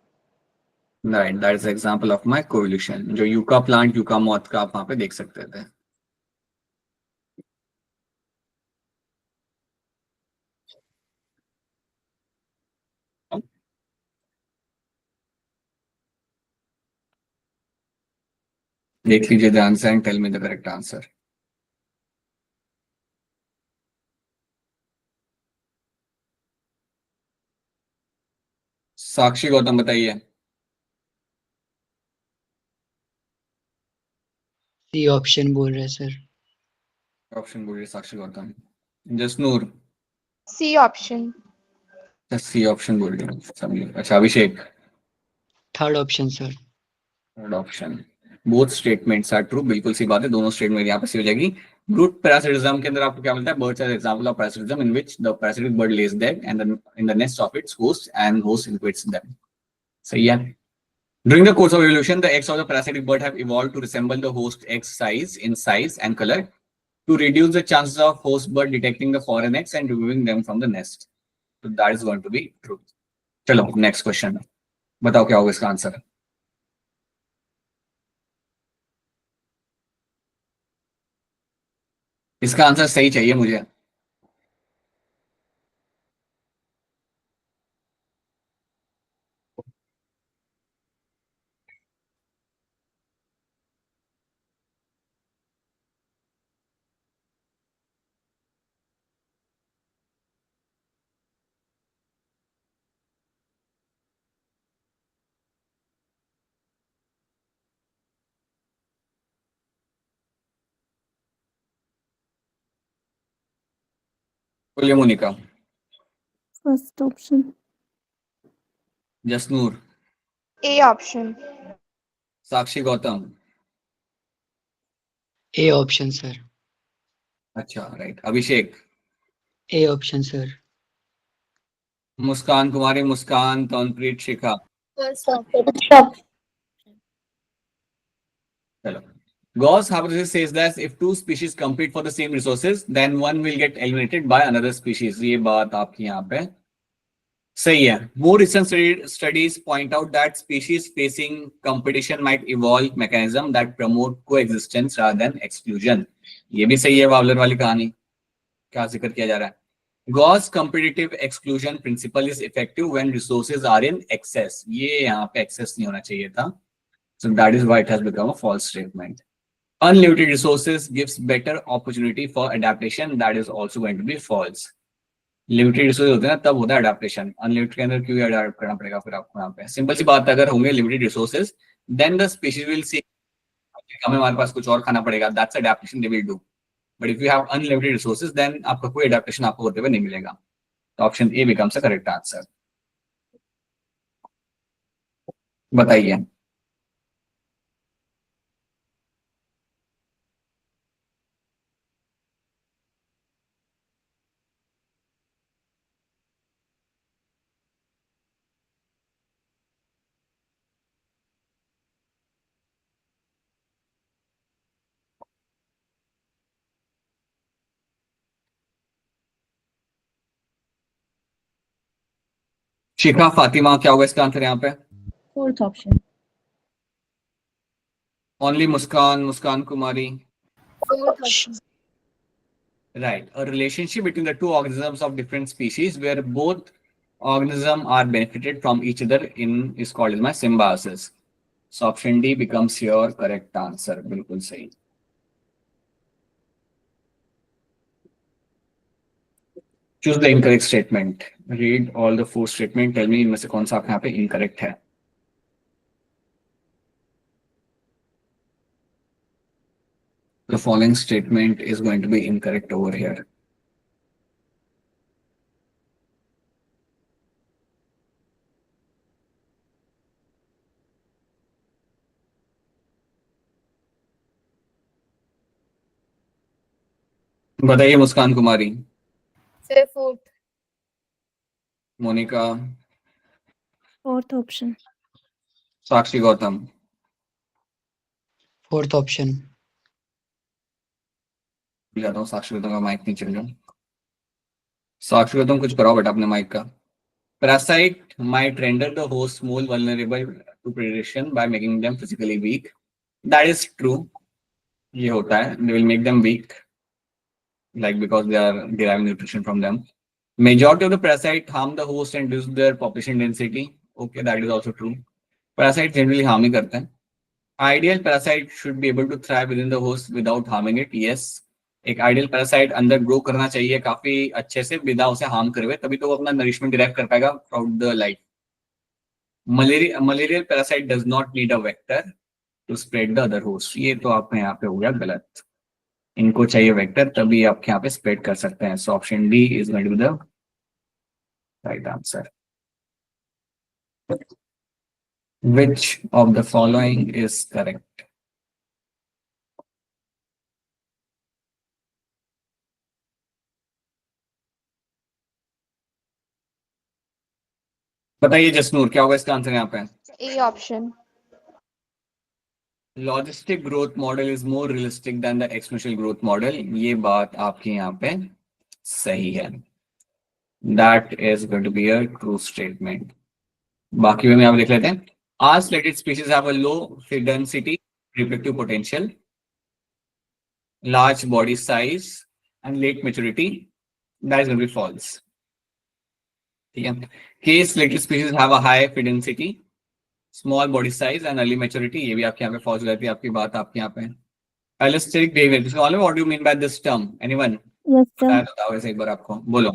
Right, that is the example of my coevolution. जो यूका प्लांट, यूका मॉथ का आप वहाँ पे देख सकते थे. देख लीजिए ध्यान से and tell me the correct answer. साक्षी गौतम बताइए. सी ऑप्शन बोल रहे हैं सर। ऑप्शन बोलिए Sakshi Gautam. Jasnoor. C option. C option बोल रही हूँ समझिए. अच्छा Abhishek. Third option sir. Third option. Both statements are true, बिल्कुल सी बात है, दोनों स्टेटमेंट यहाँ पे सही हो जाएगी. ब्रूट पैरासिटिज्म के अंदर आपको क्या मिलता है? Birds are example of parasitism in which the parasitic bird lays their and in the nest of its host and host incubates them. सही है. During the course of evolution, the eggs of the parasitic bird have evolved to resemble the host egg size and color to reduce the chances of host bird detecting the foreign eggs and removing them from the nest. So that is going to be true. चलो next question. बताओ क्या होगा इसका आंसर? इसका आंसर सही चाहिए मुझे. बोलिए Monika. First option. Jasnoor. A option. Sakshi Gautam. A option sir. अच्छा right. Abhishek. A option sir. Muskan Kumari, Muskan, Taunpreet, Shikha. First option. चलो. Gauss hypothesis says that if two species compete for the same resources, then one will get eliminated by another species. ये बात आपकी यहाँ पे सही है. More recent studies point out that species facing competition might evolve mechanism that promote coexistence rather than exclusion. ये भी सही है. वावलर वाली कहानी क्या जिक्र किया जा रहा है? Gauss competitive exclusion principle is effective when resources are in excess. ये यहाँ पे excess नहीं होना चाहिए था. So that is why it has become a false statement. Unlimited resources gives better opportunity for adaptation. That is also going to be false. Limited resources होते हैं ना तब होता है adaptation. Unlimited के अंदर क्यों adapt करना पड़ेगा फिर आपको यहाँ पे? Simple सी बात है, अगर होंगे limited resources, then the species will see हमें हमारे पास कुछ और खाना पड़ेगा. That's adaptation they will do. But if you have unlimited resources, then आपका कोई adaptation आपको होते हुए नहीं मिलेगा. So option A becomes the correct answer. बताइए. शिखा, फातिमा, क्या होगा इसका आंसर यहाँ पे? Fourth option. Only Muskan, Muskan Kumari. Fourth option. Right, a relationship between the two organisms of different species where both organisms are benefited from each other in is called as my symbiosis. So option D becomes your correct answer. बिल्कुल सही. Choose the incorrect statement. Read all the 4 statement. Tell me इनमें से कौन सा आपके यहाँ पे incorrect है. The following statement is going to be incorrect over here. बताइए Muskan Kumari. Sir, fourth. Monika. Fourth option. Sakshi Gautam. Fourth option. जाता हूँ साक्षी गौतम का माइक नहीं चल रहा. साक्षी गौतम कुछ कराओ बेटा अपने माइक का. Parasite might render the host more vulnerable to predation by making them physically weak. That is true. ये होता है. They will make them weak, like because they are deriving nutrition from them. Majority of the parasite harm the host and reduce their population density. Okay, that is also true. Parasite generally harm ही करते हैं. Ideal parasite should be able to thrive within the host without harming it. Yes. एक आइडियल पैरासाइट अंदर ग्रो करना चाहिए काफी अच्छे से बिना उसे हार्म करे हुए, तभी तो वो अपना नरिशमेंट डिराइव कर पाएगा through the life. Malarial parasite does not need a vector to spread the other host. ये तो आपने यहाँ पे हो गया गलत. इनको चाहिए वेक्टर, तभी आपके यहाँ पे स्प्रेड कर सकते हैं. So option D is going to be the right answer. Which of the following is correct? बताइए जसनूर, क्या होगा इसका आंसर यहाँ पे? A option. Logistic growth model is more realistic than the exponential growth model. ये बात आपके यहाँ पे सही है. That is going to be a true statement. बाकी में आप देख लेते हैं. Isolated species have a low density, reproductive potential, large body size, and late maturity. That is going to be false. ठीक है. Case related species have a high density, small body size, and early maturity. ये भी आपके यहाँ पे false हो जाती है. आपकी बात आपके यहाँ पे. Allosteric behavior. So, what do you mean by this term? Anyone? Yes, sir. बताओ ऐसे एक बार आपको. बोलो.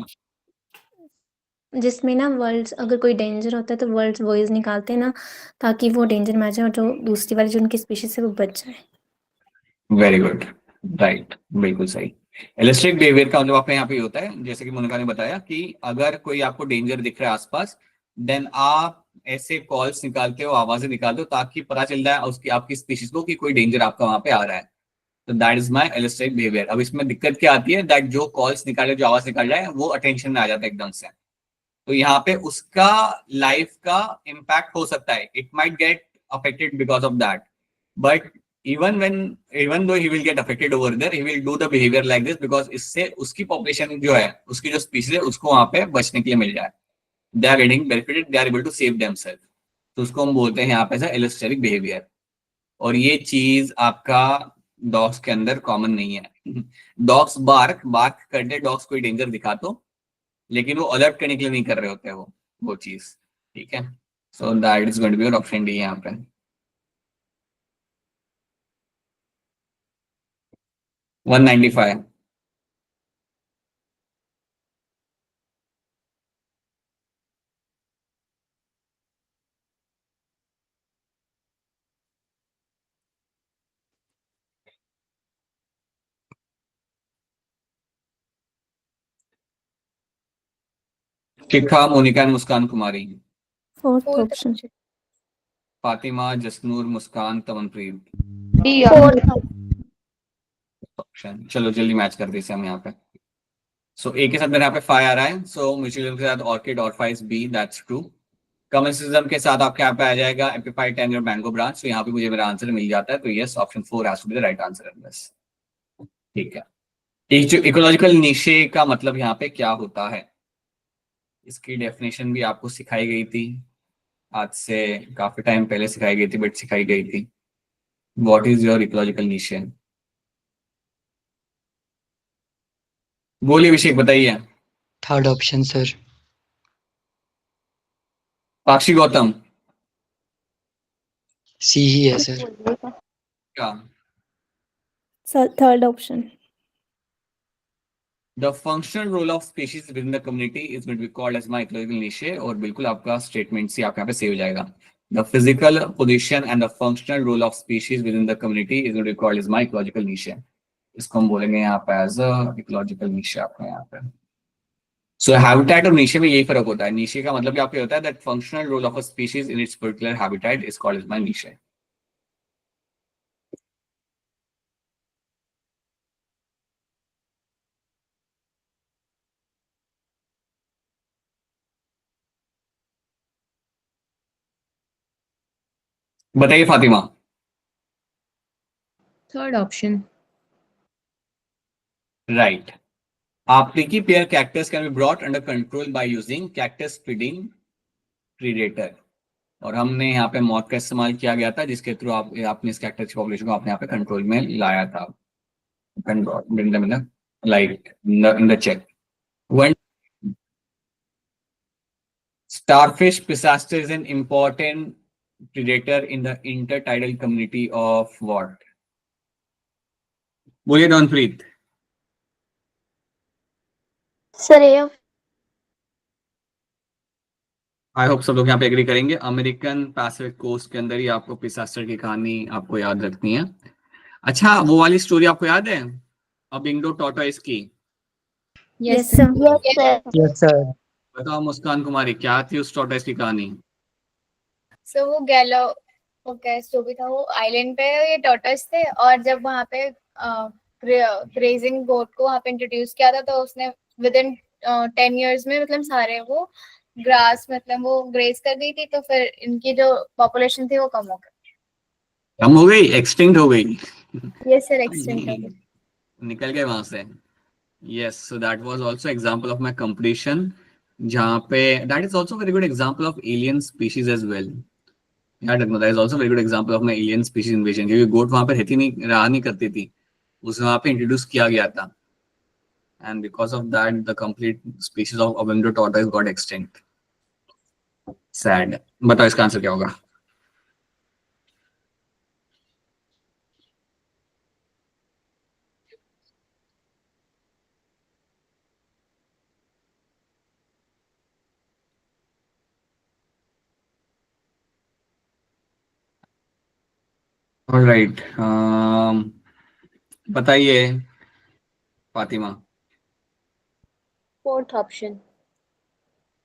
जिसमें ना वर्ड्स अगर कोई डेंजर होता है तो वर्ड्स वॉइस निकालते हैं ना, ताकि वो डेंजर में आ जाए और जो दूसरी वाली जो उनकी स्पीशीज है वो बच जाए. Very good. राइट, बिल्कुल सही. एलिस्टिक बिहेवियर का मतलब आपके यहाँ पे होता है, जैसे कि मोनिका ने बताया कि अगर कोई आपको डेंजर दिख रहा है आसपास, देन आप ऐसे कॉल्स निकालते हो, आवाजें निकालते हो ताकि पता चल जाए उसकी आपकी स्पीशीज को कि कोई डेंजर आपका वहां पे आ रहा है. तो दैट इज माई एलिस्टिक बिहेवियर. अब इसमें दिक्कत क्या आती है, दैट जो कॉल्स निकाले, जो आवाज निकाल रहा है वो अटेंशन में आ जाता है एकदम से. तो यहाँ पे उसका लाइफ का इम्पैक्ट हो सकता है. It might get affected because of that, but even though he will get affected over there, he will do the behavior like this because इससे उसकी population जो है, उसकी जो species है, उसको वहां पे बचने के लिए मिल जाए. They are getting benefited, they are able to save themselves. तो उसको हम बोलते हैं यहाँ पे एलिस्टेरिक बिहेवियर. और ये चीज आपका डॉग्स के अंदर कॉमन नहीं है. डॉग्स बार्क करते, डॉग्स कोई डेंजर दिखा तो, लेकिन वो अलर्ट करने के लिए नहीं कर रहे होते वो चीज. ठीक है. So that is going to be your option D यहाँ पे. 195. Shikha, Monika and Muskan Kumari. Fourth Fourth option. option. Fatima, Jasnoor, Muskan, Tamanpreet. D Fourth. Option. चलो जल्दी मैच कर दे इसे हम यहाँ पे. सो ए के साथ मेरे यहाँ पे 5 आ रहा है. सो म्यूचुअल के साथ ऑर्किड और 5 बी. That's true. कम्युनिज्म के साथ आपके यहाँ पे आ जाएगा एम्प्लीफाइड टेन और मैंगो ब्रांच. तो यहाँ पे मुझे मेरा आंसर मिल जाता है. तो yes, option 4 has to be the right answer in this. ठीक है. इकोलॉजिकल नीशे का मतलब यहाँ पे क्या होता है, इसकी डेफिनेशन भी आपको सिखाई गई थी, आज से काफी टाइम पहले सिखाई गई थी, बट सिखाई गई थी. What is your ecological niche? बोलिए अभिषेक, बताइए। Third option sir. पाक्षी गौतम सी ही है सर। क्या? Third option. The functional role of species within the community is going to be called as mycological niche, और बिल्कुल आपका स्टेटमेंट से आपके यहाँ पे सेव हो जाएगा। The physical position and the functional role of species within the community is going to be called as mycological niche। इसको हम बोलेंगे यहाँ पे as a ecological niche आपका यहाँ पे। So habitat और niche में यही फर्क होता है। niche का मतलब क्या आपको होता है that functional role of a species in its particular habitat is called as my niche। बताइए Fatima. Third option. Right. A prickly pear cactus can be brought under control by using cactus feeding predator। और हमने यहाँ पे मॉथ का इस्तेमाल किया गया था, जिसके थ्रू आपने इस कैक्टस की पॉपुलेशन को आपने यहाँ पे कंट्रोल में लाया था। Like in the check when starfish pisaster is an important predator in the intertidal community of what? बोलिए दौनप्रीत। Sir A. आई होप सब लोग यहाँ पे एग्री करेंगे। अमेरिकन पैसिफिक कोस्ट के अंदर ही आपको पिसास्टर की कहानी आपको याद रखनी है। अच्छा, वो वाली स्टोरी आपको याद है अबिंगडो टॉर्टोइस की? Yes sir. Yes sir. Yes sir. बताओ मुस्कान कुमारी, क्या थी उस टॉर्टोइस की कहानी? सो वो गैलो वो क्या स्टोरी था, वो आइलैंड पे ये टॉर्टोइस थे, और जब वहाँ पे ग्रेजिंग गोट को वहाँ पे इंट्रोड्यूस किया था, तो उसने विद इन 10 years में मतलब सारे वो ग्रास मतलब वो ग्रेज कर गई थी, तो फिर इनकी जो पॉपुलेशन थी वो कम हो गई, एक्सटिंक्ट हो गई। ये सर एक्सटेंट हो गई। निकल गए वहां से। Yes, so that was also example of my competition, जहां पे that is also very good example of alien species as well. याद रखना, that is also very good example of my alien species invasion, क्योंकि गोट वहां पे रहती नहीं, रहा नहीं करती थी, उसे वहां पे इंट्रोड्यूस किया गया था, and because of that the complete species of Abingdon tortoise got extinct. Sad. बताओ इसका आंसर क्या होगा? ऑलराइट, बताइए Fatima. Fourth option.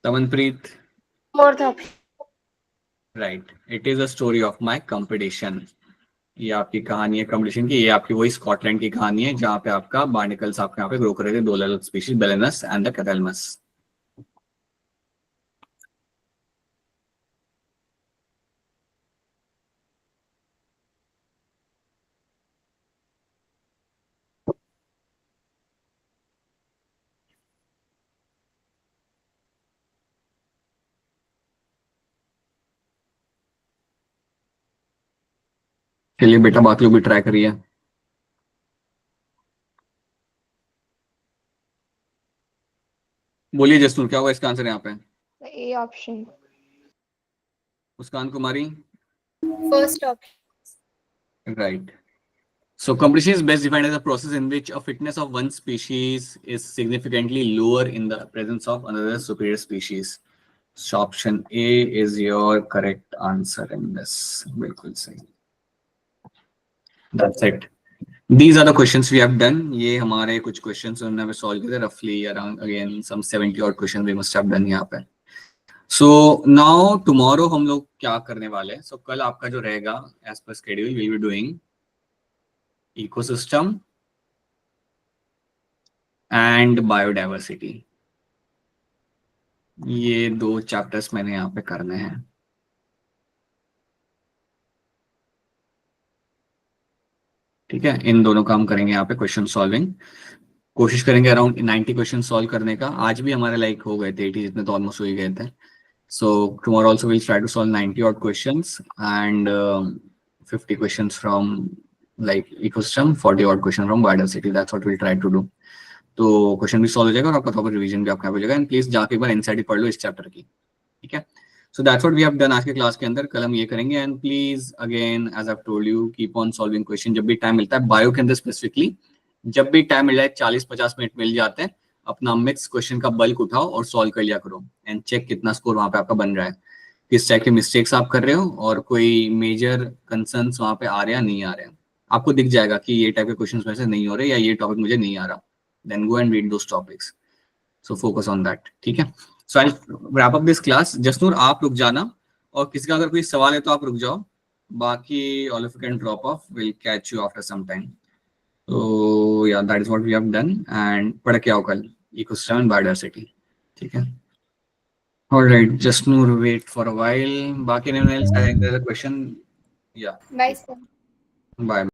Tamanpreet. Fourth option. Right, it is a story of my competition. ये आपकी कहानी है कंपटीशन की। ये आपकी वही स्कॉटलैंड की कहानी है जहाँ पे आपका बार्निकल्स आपके यहाँ पे ग्रो कर रहे थे, दो अलग स्पीशीज, बेलेनस एंड द कैथेलमस। चलिए बेटा, बाकी लोग भी ट्राई करिए। बोलिए जसनूर, क्या होगा इसका आंसर यहाँ पे? ए option. Muskan Kumari. First option. Right. So competition is best defined as a process in which a fitness of one species is significantly lower in the presence of another superior species. So option A is your correct answer in this. बिल्कुल सही। That's it. These are the questions we have done. ये हमारे कुछ questions उन्होंने solve किए थे, roughly around again some 70 odd questions we must have done यहाँ पे। So now tomorrow हम लोग क्या करने वाले हैं? So कल आपका जो रहेगा as per schedule we'll be doing ecosystem and biodiversity। ये दो चैप्टर्स मैंने यहाँ पे करने हैं। ठीक है, इन दोनों काम करेंगे यहाँ पे। क्वेश्चन सॉल्विंग कोशिश करेंगे अराउंड 90 क्वेश्चन सॉल्व करने का। आज भी हमारे लाइक हो गए थे 80 जितने, तो ऑलमोस्ट हो ही गए थे। So tomorrow also will try to solve 90 odd questions and 50 questions from like ecosystem, 40 odd questions from biodiversity. That's what we'll try to do. तो क्वेश्चन भी सॉल्व हो जाएगा और आपका प्रॉपर रिवीजन भी आपका हो जाएगा। एंड प्लीज जाके एक बार एनसीईआरटी पढ़ लो इस चैप्टर की, ठीक है। So that's what we have done आज के क्लास के अंदर। कल हम ये करेंगे। And please again as I have told you keep on solving question जब भी टाइम मिलता है। बायो के अंदर स्पेसिफिकली जब भी टाइम मिल जाए 40-50 मिनट मिल जाते हैं, अपना मिक्स क्वेश्चन का बल्क उठाओ और सॉल्व कर लिया करो एंड चेक कितना स्कोर वहां पे आपका बन रहा है, किस टाइप के मिस्टेक्स आप कर रहे हो और कोई मेजर कंसर्न्स वहां पे आ रहे हैं नहीं आ रहे हैं। आपको दिख जाएगा कि ये टाइप के क्वेश्चंस में से नहीं हो रहे या ये टॉपिक मुझे नहीं आ रहा, then go and read those topics. So focus on that, ठीक है। So I wrap up this class. Jasnoor आप रुक जाना और किसी का अगर कोई सवाल है तो आप रुक जाओ, बाकी all of you can drop off, will catch you after some time. तो या that is what we have done. And पढ़ के आओ कल इकोसिस्टम एंड बायोडायवर्सिटी, ठीक है। Alright Jasnoor, wait for a while. बाकी anyone else having the question? Yeah, Bye, sir. bye.